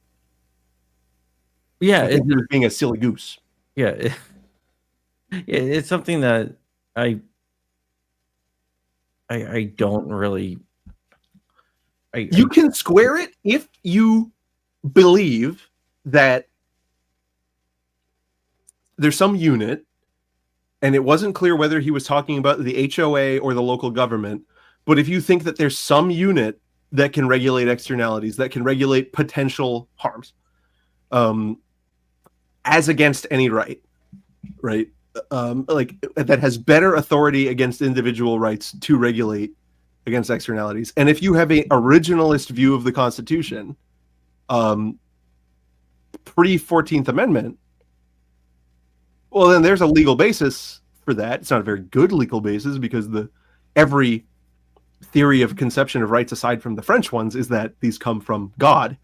Yeah, it's being a silly goose. Yeah, it's something that I don't really. You can square it if you believe that there's some unit, and it wasn't clear whether he was talking about the HOA or the local government, but if you think that there's some unit that can regulate externalities, that can regulate potential harms, as against any right, like that has better authority against individual rights to regulate against externalities. And if you have a originalist view of the Constitution, pre-14th Amendment, Well, then there's a legal basis for that. It's not a very good legal basis because every theory of conception of rights, aside from the French ones, is that these come from God,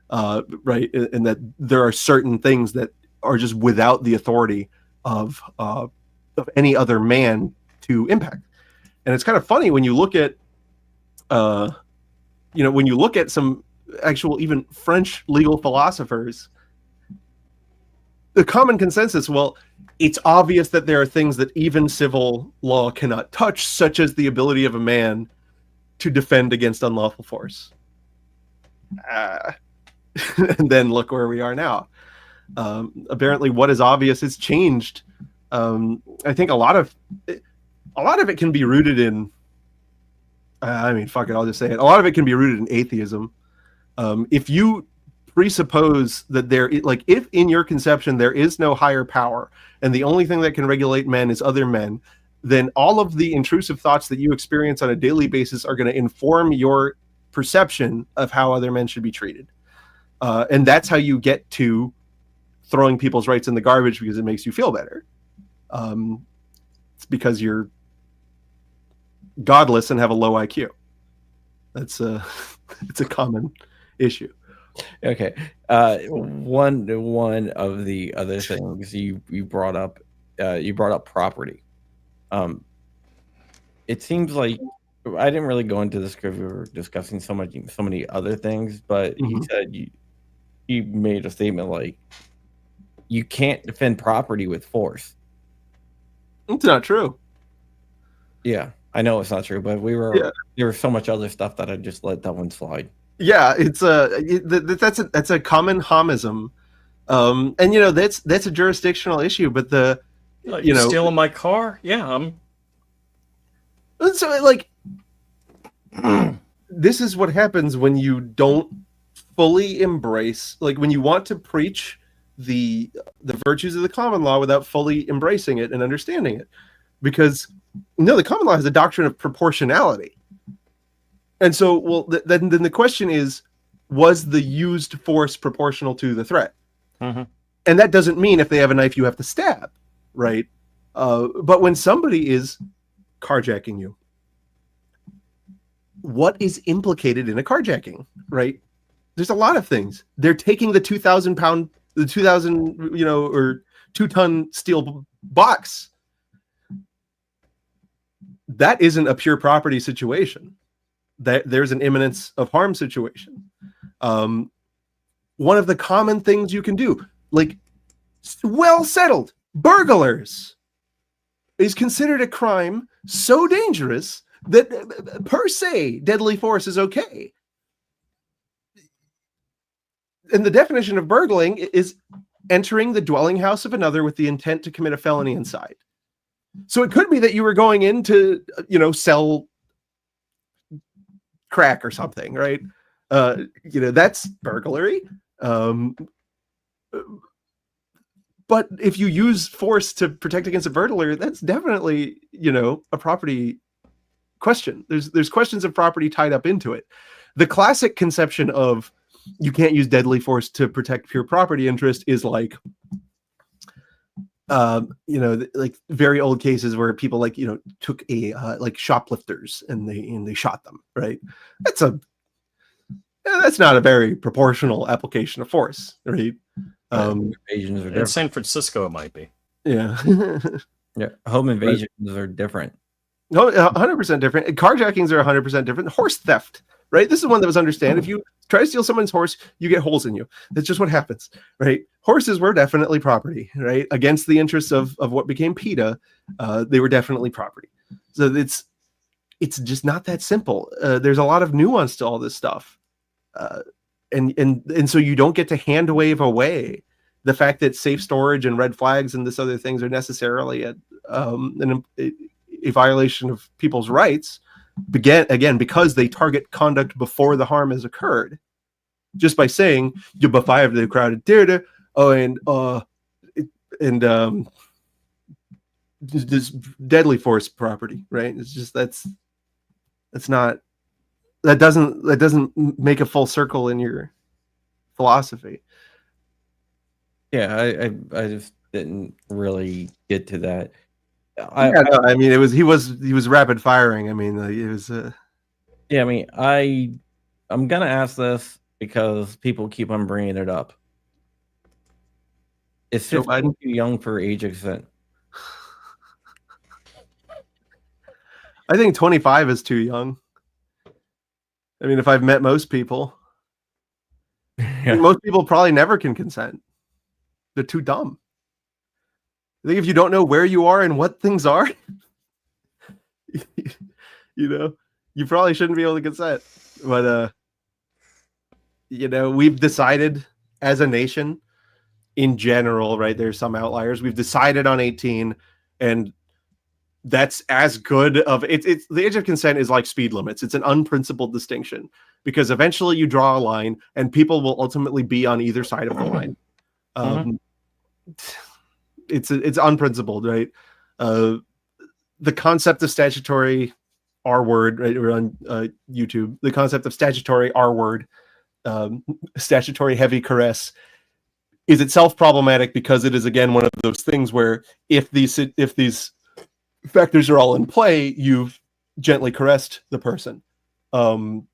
right? And that there are certain things that are just without the authority of any other man to impact. And it's kind of funny when you look at, when you look at some actual even French legal philosophers, the common consensus, well, it's obvious that there are things that even civil law cannot touch, such as the ability of a man to defend against unlawful force. And then look where we are now. Apparently what is obvious has changed. I think a lot of it can be rooted in, fuck it, I'll just say it. A lot of it can be rooted in atheism. If you presuppose that if in your conception there is no higher power and the only thing that can regulate men is other men, then all of the intrusive thoughts that you experience on a daily basis are going to inform your perception of how other men should be treated. And that's how you get to throwing people's rights in the garbage because it makes you feel better. It's because you're godless and have a low IQ. It's a common issue. Okay. One of the other things you brought up property. It seems like I didn't really go into this because we were discussing so many other things, but he said you made a statement like you can't defend property with force. It's not true. Yeah, I know it's not true, but there was so much other stuff that I just let that one slide. Yeah, it's that's a common homism, and that's a jurisdictional issue. But stealing my car, yeah, so this is what happens when you don't fully embrace, when you want to preach the virtues of the common law without fully embracing it and understanding it, because the common law has a doctrine of proportionality. And so, then the question is, was the used force proportional to the threat? Mm-hmm. And that doesn't mean if they have a knife, you have to stab, right? But when somebody is carjacking you, what is implicated in a carjacking, right? There's a lot of things. They're taking the 2,000 or 2-ton steel box. That isn't a pure property situation. That there's an imminence of harm situation. One of the common things you can do, well settled, burglars is considered a crime so dangerous that per se deadly force is okay. And the definition of burgling is entering the dwelling house of another with the intent to commit a felony inside. So it could be that you were going in to, sell crack or something, right? That's burglary. But if you use force to protect against a burglar, that's definitely, a property question. There's questions of property tied up into it. The classic conception of you can't use deadly force to protect pure property interest is very old cases where people took a shoplifters and they shot them, right? That's not a very proportional application of force, right? Invasions are in different. San Francisco it might be. Yeah. Yeah, home invasions are different. No, 100% different. Carjackings are 100% different. Horse theft, right? This is one that was understand. If you try to steal someone's horse, you get holes in you. That's just what happens, right? Horses were definitely property, right? Against the interests of what became PETA, they were definitely property. So it's just not that simple. There's a lot of nuance to all this stuff, and so you don't get to hand wave away the fact that safe storage and red flags and this other things are necessarily a violation of people's rights. Again, because they target conduct before the harm has occurred, just by saying you befire the crowded theater, this deadly force property, right? It's just that doesn't make a full circle in your philosophy. Yeah, I just didn't really get to that. I mean, he was rapid firing. I mean, it was. Yeah, I mean, I'm gonna ask this because people keep on bringing it up. Is Joe 15 Biden? too young for age of consent? I think 25 is too young. I mean, if I've met most people, I think most people probably never can consent. They're too dumb. I think if you don't know where you are and what things are, you probably shouldn't be able to consent. But we've decided as a nation in general, right? There's some outliers. We've decided on 18, and that's as good of it's the age of consent is like speed limits. It's an unprincipled distinction because eventually you draw a line and people will ultimately be on either side of the line. It's unprincipled, right? The concept of statutory R word, right? We're on YouTube. The concept of statutory R word, statutory heavy caress, is itself problematic because it is again one of those things where if these factors are all in play, you've gently caressed the person. I'm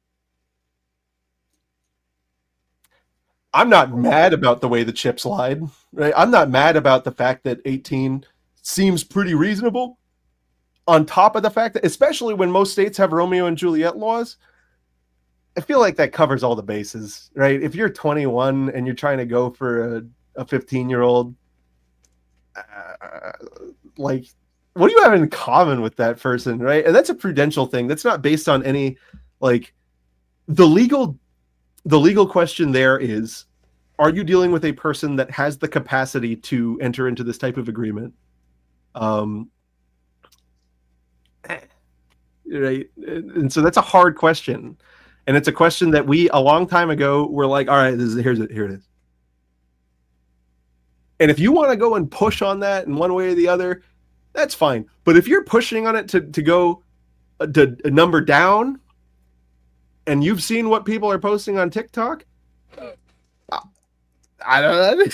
not mad about the way the chips lied, right? I'm not mad about the fact that 18 seems pretty reasonable. On top of the fact that, especially when most states have Romeo and Juliet laws, I feel like that covers all the bases, right? If you're 21 and you're trying to go for a 15-year-old, like, what do you have in common with that person, right? And that's a prudential thing. That's not based on any, like, the legal question there is, are you dealing with a person that has the capacity to enter into this type of agreement? Right. And so that's a hard question. And it's a question that we, a long time ago, were like, all right, here it is. And if you want to go and push on that in one way or the other, that's fine. But if you're pushing on it to go to a number down, and you've seen what people are posting on TikTok, I don't know.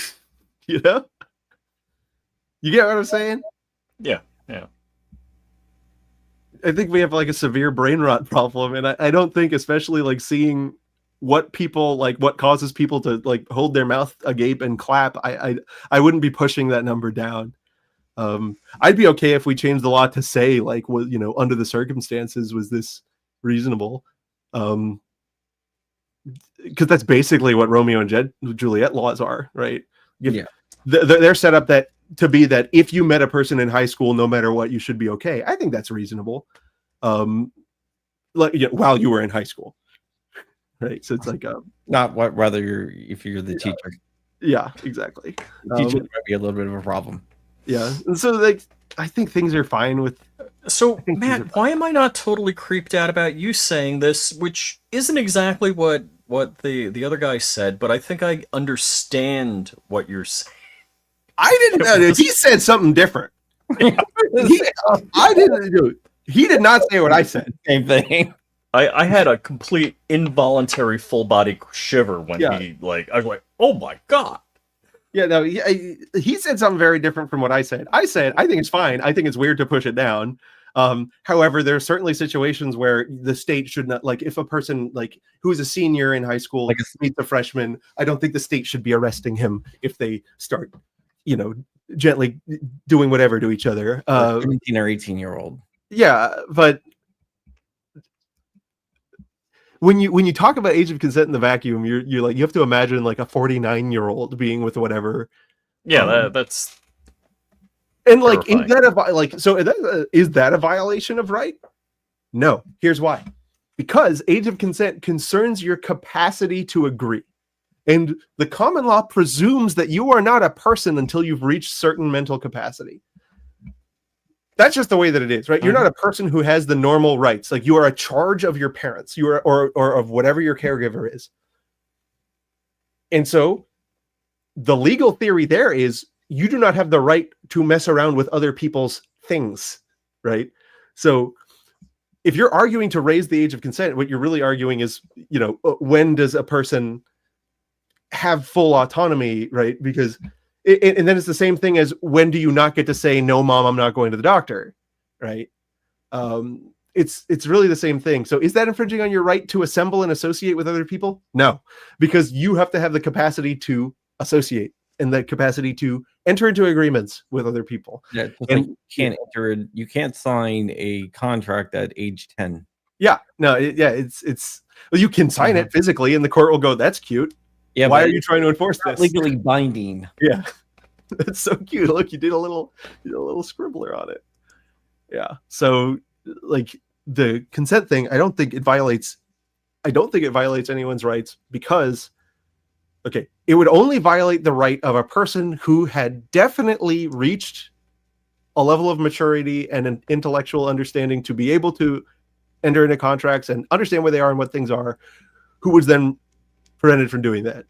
You know? You get what I'm saying? Yeah. I think we have like a severe brain rot problem, and I don't think, especially like seeing what people like, what causes people to like hold their mouth agape and clap. I wouldn't be pushing that number down. I'd be okay if we changed the law to say like, well, under the circumstances, was this reasonable? Because that's basically what Romeo and Juliet laws are, right? They're set up to be that if you met a person in high school, no matter what, you should be okay. I think that's reasonable. While you were in high school, right? So it's like not what whether if you're the teacher. Yeah, exactly. The teacher might be a little bit of a problem. Yeah, and so like I think things are fine with. So Matt, why am I not totally creeped out about you saying this, which isn't exactly what the other guy said, but I think I understand what you're saying. I didn't know. He said something different. I didn't do it. He did not say what I said. Same thing. I had a complete involuntary full body shiver when I was like, oh my god. Yeah, no, he said something very different from what I said. I said, I think it's fine. I think it's weird to push it down. However, there are certainly situations where the state should not, like, if a person like who's a senior in high school like meets a freshman, I don't think the state should be arresting him if they start, gently doing whatever to each other. 17 or 18-year-old. Yeah, but when you talk about age of consent in the vacuum, you're like, you have to imagine like a 49-year-old being with whatever. Yeah, that's and like terrifying. Is that a violation of right? No. Here's why. Because age of consent concerns your capacity to agree. And the common law presumes that you are not a person until you've reached certain mental capacity. That's just the way that it is, right? You're not a person who has the normal rights. Like, you are a charge of your parents, you are or of whatever your caregiver is. And so the legal theory there is you do not have the right to mess around with other people's things, right? So if you're arguing to raise the age of consent, what you're really arguing is, when does a person have full autonomy, right? Because And then it's the same thing as when do you not get to say, no, mom, I'm not going to the doctor, right? It's really the same thing. So is that infringing on your right to assemble and associate with other people? No, because you have to have the capacity to associate and the capacity to enter into agreements with other people. Yeah, just And like you can't sign a contract at age 10. yeah, no, it's well, you can sign it physically, and the court will go, "That's cute. Yeah, Why but are you trying to enforce it's not this?" legally binding. Yeah, that's so cute. Look, you did a little scribbler on it. Yeah, so like the consent thing, I don't think it violates anyone's rights, because okay, it would only violate the right of a person who had definitely reached a level of maturity and an intellectual understanding to be able to enter into contracts and understand where they are and what things are, who was then prevented from doing that.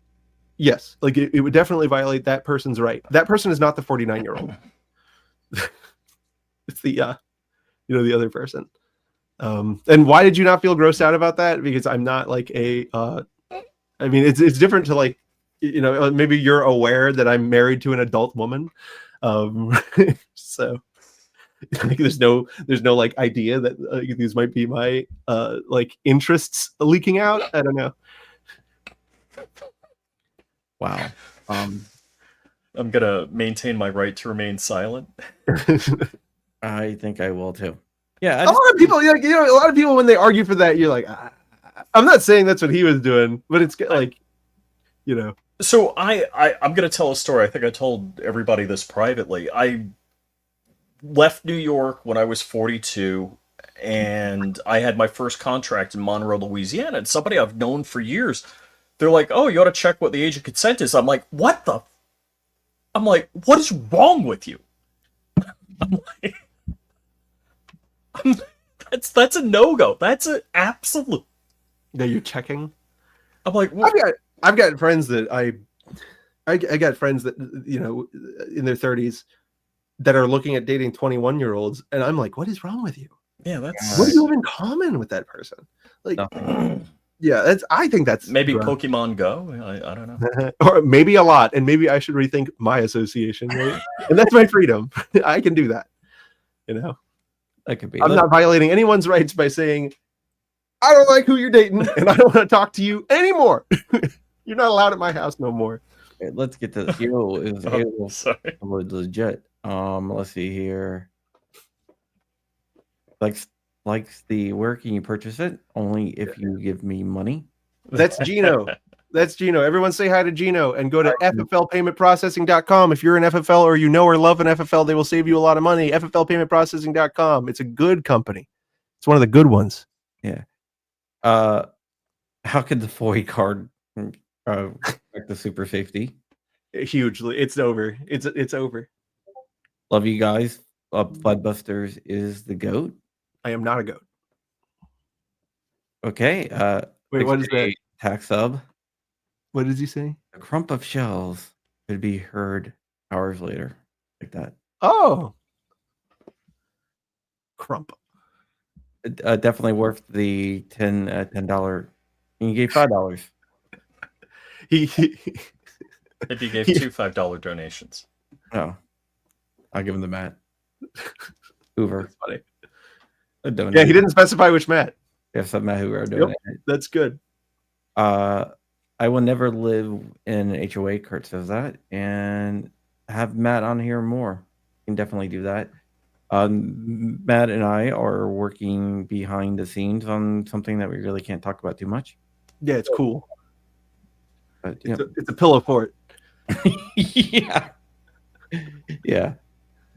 Yes, like it would definitely violate that person's right. That person is not the 49-year-old. It's the the other person. And why did you not feel grossed out about that? Because I'm not like I mean, it's different to like, maybe you're aware that I'm married to an adult woman. So like, there's no like idea that these might be my like interests leaking out. I don't know. Wow. I'm gonna maintain my right to remain silent. I think I will too. Yeah, A lot of people, a lot of people, when they argue for that, you're like, I'm not saying that's what he was doing, but it's like, So I'm gonna tell a story. I think I told everybody this privately. I left New York when I was 42, and I had my first contract in Monroe, Louisiana. And somebody I've known for years, they're like, "Oh, you ought to check what the age of consent is." I'm like, "What the?" I'm like, "What is wrong with you?" I'm like, that's a no-go. That's an absolute. that you're checking. I'm like, what? I've got friends that I got friends that in their 30s that are looking at dating 21-year-olds, and I'm like, what is wrong with you? Yeah, that's What do you have in common with that person? Like, Nothing. yeah, I think that's maybe gross. Pokemon Go. I don't know. Or maybe a lot, and maybe I should rethink my association, right? And that's my freedom. I can do that. That could be. I'm not violating anyone's rights by saying, I don't like who you're dating, and I don't want to talk to you anymore. You're not allowed at my house no more. Let's get to Halo. Is Halo Sorry. legit? Let's see here. Likes the where can you purchase it? Only if you give me money. That's Gino. That's Gino. Everyone say hi to Gino and go to fflpaymentprocessing.com. If you're an FFL or or love an FFL, they will save you a lot of money. fflpaymentprocessing.com. It's a good company. It's one of the good ones. Yeah. How could the FOI card affect the super safety? Hugely. It's over. It's over. Love you guys. Floodbusters is the GOAT. I am not a goat. Okay. Wait, what is that? Tax sub. What does he say? A crump of shells could be heard hours later. Like that. Oh. Crump. Definitely worth the $10. And you gave $5. He If you gave two $5 donations. No. I'll give him the Matt. Hoover. That's funny. Yeah, he didn't specify which Matt. Yes, Matt Hoover doing it. That's good. I will never live in an HOA, Kurt says that. And have Matt on here more. You can definitely do that. Matt and I are working behind the scenes on something that we really can't talk about too much. Yeah, it's cool. But, It's a pillow fort. yeah. Yeah.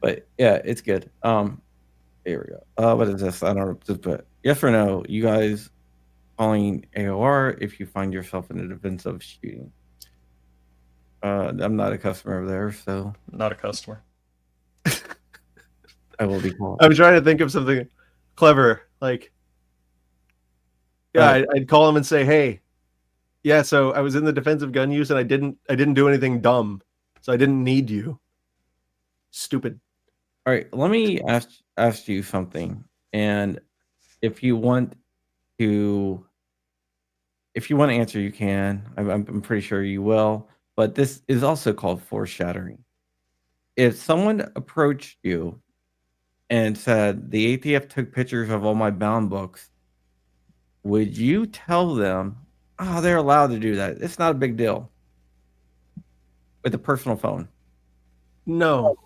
But yeah, it's good. Here we go. What is this? I don't know. Just put yes or no. You guys calling AOR if you find yourself in a defensive shooting. I'm not a customer of theirs, so Not a customer. I will be called. I'm trying to think of something clever. Like, yeah, I'd call him and say, "Hey, yeah, so I was in the defensive gun use and I didn't do anything dumb, so I didn't need you. Stupid." All right, let me ask you something, and if you want to answer, you can. I'm pretty sure you will. But this is also called foreshadowing. if someone approached you and said the ATF took pictures of all my bound books, would you tell them, oh, they're allowed to do that? It's not a big deal with a personal phone. No.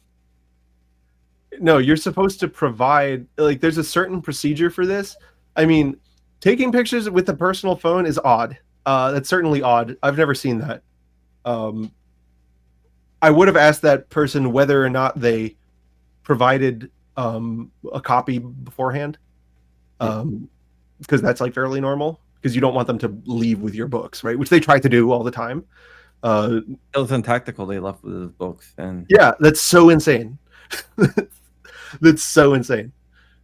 No, you're supposed to provide, like, there's a certain procedure for this. I mean, taking pictures with the personal phone is odd. That's certainly odd. I've never seen that. I would have asked that person whether or not they provided a copy beforehand, because that's like fairly normal, because you don't want them to leave with your books, right? Which they try to do all the time. Hilton Tactical, they left with his books, and yeah, that's so insane. That's so insane.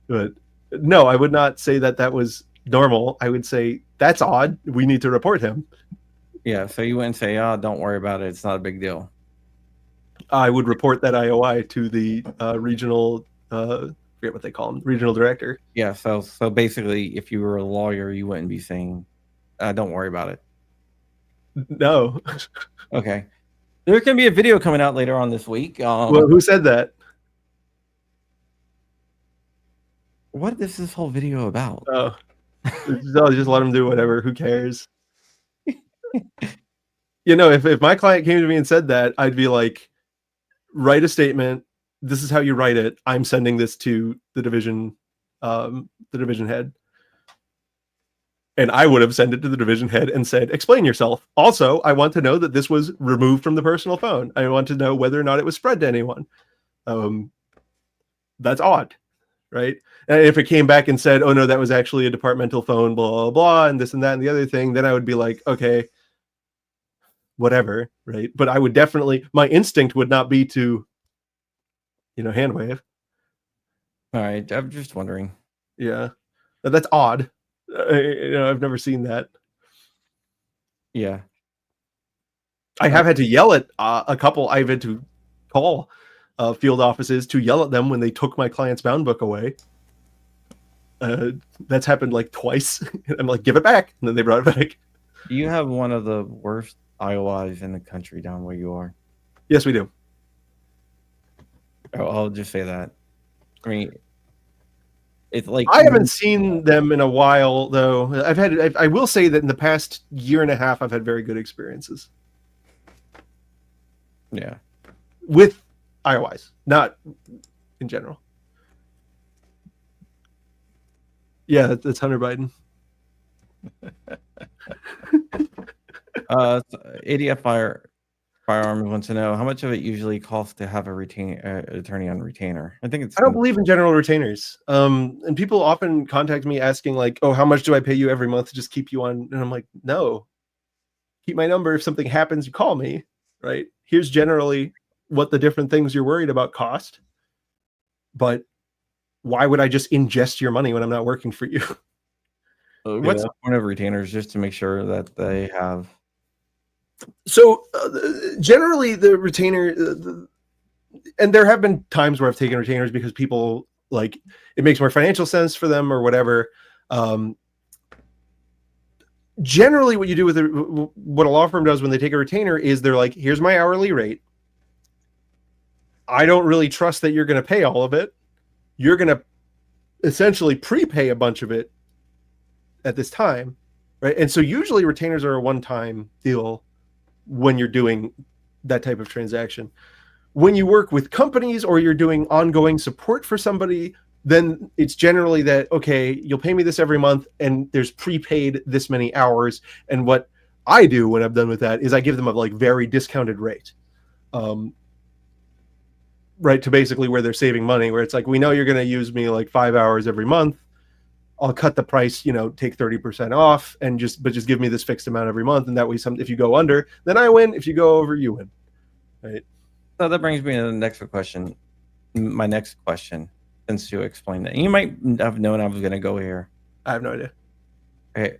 But no, I would not say that that was normal. I would say that's odd. We need to report him. yeah, so you wouldn't say, oh, don't worry about it, it's not a big deal. I would report that IOI to the regional, forget what they call him, regional director. Yeah, so basically, if you were a lawyer, you wouldn't be saying, don't worry about it. No. Okay. There's going to be a video coming out later on this week. Well, who said that? What is this whole video about? Oh, just let him do whatever. Who cares? You know, if my client came to me and said that, I'd be like, write a statement. This is how you write it. I'm sending this to the division head. And I would have sent it to the division head and said, explain yourself. Also, I want to know that this was removed from the personal phone. I want to know whether or not it was spread to anyone. That's odd, right? And if it came back and said, oh no, that was actually a departmental phone, blah, blah, blah, and this and that and the other thing, then I would be like, okay, whatever, right? But I would definitely, my instinct would not be to, hand wave. All right, I'm just wondering. Yeah, that's odd. I've never seen that. Yeah. I have had to yell at a couple. I've had to call field offices to yell at them when they took my client's bound book away. That's happened like twice. I'm like, give it back. And then they brought it back. Do you have one of the worst IOIs in the country down where you are? Yes, we do. I'll just say that. I mean, it's like I haven't seen them in a while, though. I will say that in the past year and a half, I've had very good experiences. Yeah. With IOIs, not in general. Yeah, that's Hunter Biden. ADF Firearms wants to know how much of it usually costs to have a attorney on retainer. I think it's. I don't believe in general retainers. And people often contact me asking like, "Oh, how much do I pay you every month to just keep you on?" And I'm like, "No, keep my number. If something happens, you call me. Right? Here's generally what the different things you're worried about cost. But why would I just ingest your money when I'm not working for you?" What's the point of retainers? Just to make sure that they have. So generally the retainer, and there have been times where I've taken retainers because people like it makes more financial sense for them or whatever. Generally what you do with what a law firm does when they take a retainer is they're like, here's my hourly rate. I don't really trust that you're going to pay all of it. You're going to essentially prepay a bunch of it at this time, right? And so usually retainers are a one-time deal when you're doing that type of transaction. When you work with companies or you're doing ongoing support for somebody, then it's generally that, okay, you'll pay me this every month and there's prepaid this many hours. And what I do when I'm done with that is I give them a like very discounted rate, right? To basically where they're saving money, where it's like, we know you're going to use me like 5 hours every month. I'll cut the price, take 30% off and just give me this fixed amount every month. And that way, if you go under, then I win. If you go over, you win. Right. So that brings me to the next question. My next question, since you explained that, you might have known I was going to go here. I have no idea. Okay.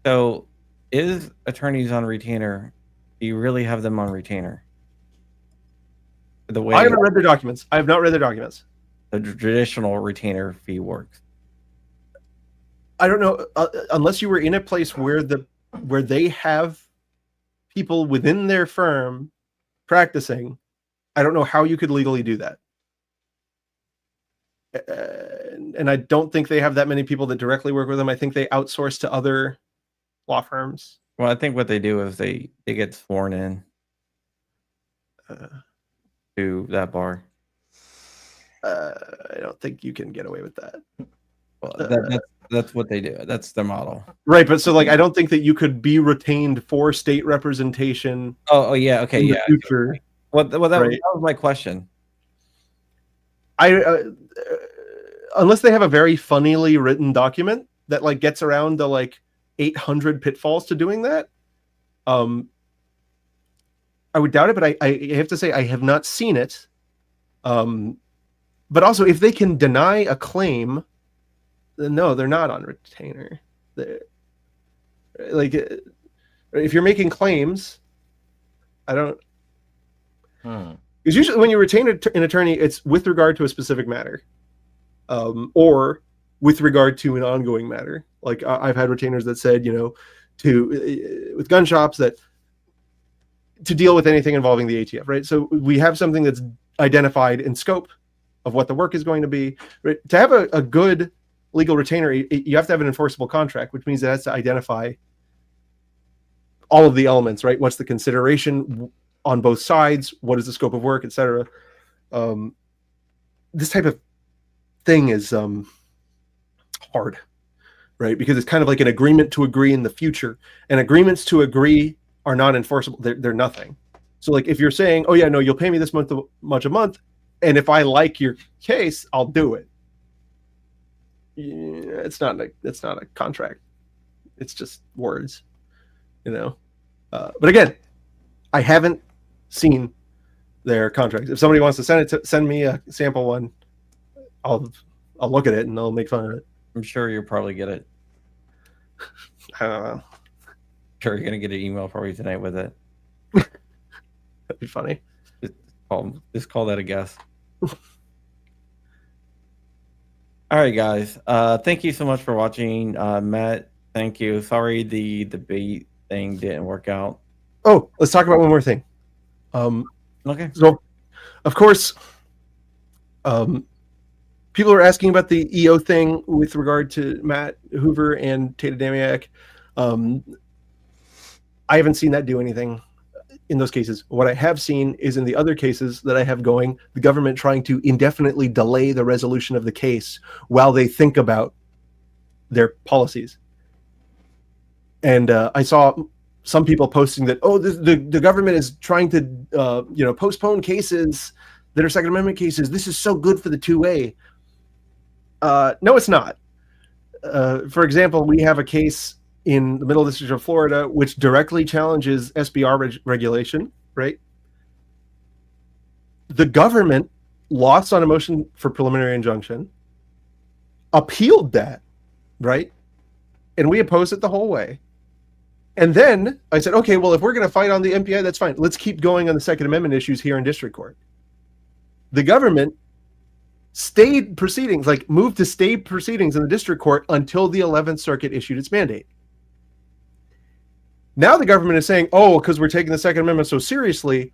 So is attorneys on retainer, do you really have them on retainer? The way I haven't read their documents. I have not read their documents. The traditional retainer fee works. I don't know, unless you were in a place where they have people within their firm practicing. I don't know how you could legally do that. And I don't think they have that many people that directly work with them. I think they outsource to other law firms. Well, I think what they do is they get sworn in to that bar. I don't think you can get away with that. Well, that's what they do. That's their model. Right, but so like I don't think that you could be retained for state representation. Oh yeah, okay, in the yeah. future. Well, that Right. was my question. Unless they have a very funnily written document that like gets around the like 800 pitfalls to doing that, I would doubt it. But I have to say I have not seen it. But also, if they can deny a claim, then no, they're not on retainer. Like, if you're making claims, I don't. Because usually when you retain an attorney, it's with regard to a specific matter, or with regard to an ongoing matter. Like I've had retainers that said, with gun shops that to deal with anything involving the ATF, right? So we have something that's identified in scope of what the work is going to be. Right? To have a good legal retainer, you have to have an enforceable contract, which means it has to identify all of the elements, right? What's the consideration on both sides? What is the scope of work, etc. This type of thing is hard, right? Because it's kind of like an agreement to agree in the future, and agreements to agree are not enforceable. They're nothing. So like if you're saying, oh yeah, no, you'll pay me this much a month, and if I like your case, I'll do it. Yeah, it's not a contract. It's just words, But again, I haven't seen their contracts. If somebody wants to send me a sample one, I'll look at it and I'll make fun of it. I'm sure you'll probably get it. I don't know. Sure, you're gonna get an email probably tonight with it. That'd be funny. Just call that a guess. All right, guys. Thank you so much for watching. Matt, thank you. Sorry the debate thing didn't work out. Oh, let's talk about one more thing. Okay. So, of course, people are asking about the EO thing with regard to Matt Hoover and Tata Damiak. I haven't seen that do anything in those cases. What I have seen is in the other cases that I have going, the government trying to indefinitely delay the resolution of the case while they think about their policies. And I saw some people posting that, the government is trying to, postpone cases that are Second Amendment cases. This is so good for the 2A. No, it's not. For example, we have a case in the Middle District of Florida which directly challenges SBR regulation, right? The government lost on a motion for preliminary injunction, appealed that, right? And we opposed it the whole way. And then I said, okay, well, if we're going to fight on the MPI, that's fine. Let's keep going on the Second Amendment issues here in district court. The government stayed proceedings, like moved to stay proceedings in the district court until the 11th Circuit issued its mandate. Now the government is saying, because we're taking the Second Amendment so seriously,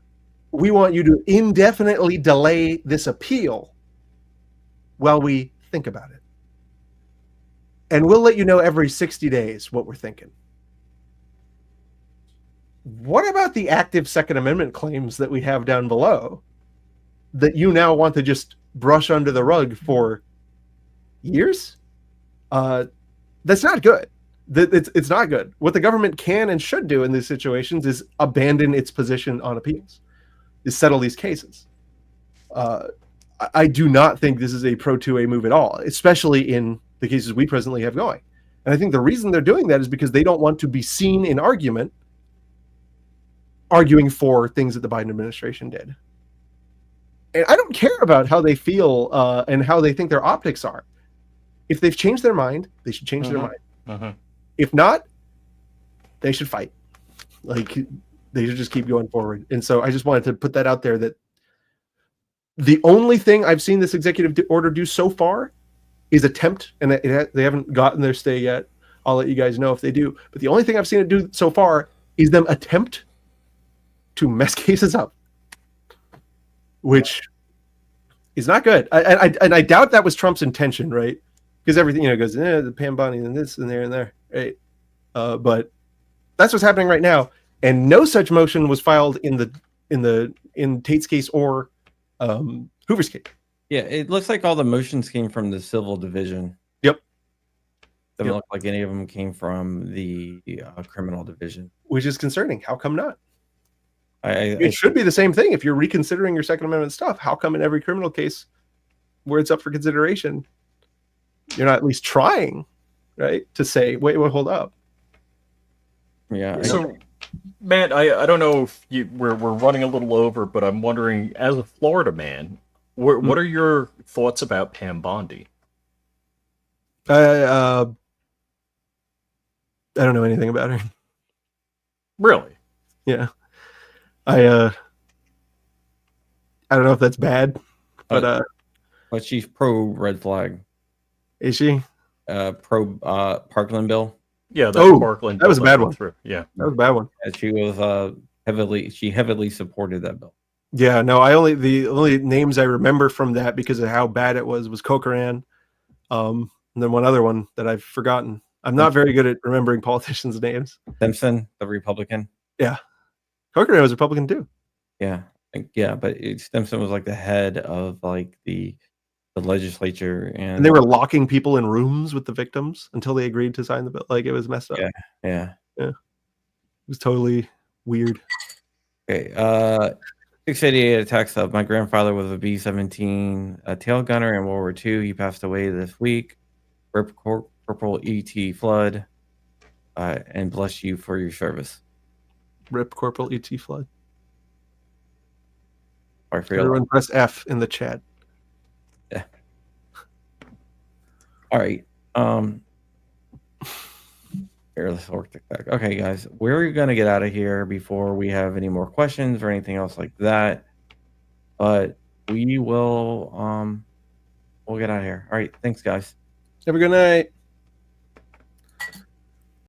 we want you to indefinitely delay this appeal while we think about it. And we'll let you know every 60 days what we're thinking. What about the active Second Amendment claims that we have down below that you now want to just brush under the rug for years? That's not good. It's not good. What the government can and should do in these situations is abandon its position on appeals, is settle these cases. I do not think this is a pro-2A move at all, especially in the cases we presently have going. And I think the reason they're doing that is because they don't want to be seen in arguing for things that the Biden administration did. And I don't care about how they feel and how they think their optics are. If they've changed their mind, they should change their mind. If not, they should fight. Like, they should just keep going forward. And so I just wanted to put that out there, that the only thing I've seen this executive order do so far is attempt, and they haven't gotten their stay yet. I'll let you guys know if they do. But the only thing I've seen it do so far is them attempt to mess cases up. which is not good. And I doubt that was Trump's intention, right? Because everything, goes, the Pam Bondi and this and there and there, right? But that's what's happening right now. And no such motion was filed in Tate's case or Hoover's case. Yeah, it looks like all the motions came from the civil division. Yep. Doesn't look like any of them came from the criminal division, which is concerning. How come not? It should be the same thing. If you're reconsidering your Second Amendment stuff, how come in every criminal case where it's up for consideration, you're not at least trying, right, to say, wait, hold up. Yeah. So, Matt, I don't know if we're running a little over, but I'm wondering, as a Florida man, what are your thoughts about Pam Bondi? I don't know anything about her. Really? Yeah. I don't know if that's bad, but she's pro red flag. Is she? Pro Parkland bill. Yeah, Parkland. That was a bad one. Yeah, that was a bad one. And she was heavily supported that bill. Yeah, no, the only names I remember from that because of how bad it was Corcoran, and then one other one that I've forgotten. I'm not very good at remembering politicians' names. Simpson, the Republican. Yeah. Corcoran was Republican too. Yeah. But Simpson was like the head of like the legislature, and they were locking people in rooms with the victims until they agreed to sign the bill. Like, it was messed up. Yeah. It was totally weird. Okay. 688 attacks of my grandfather was a B-17 tail gunner in World War II. He passed away this week. Rip Corporal E.T. Fudd, and bless you for your service. Rip Corporal E.T. Fudd. Everyone press F in the chat. Yeah. All right. Here, let's work the back. Okay, guys, we're gonna get out of here before we have any more questions or anything else like that. But we will we'll get out of here. All right, thanks, guys. Have a good night.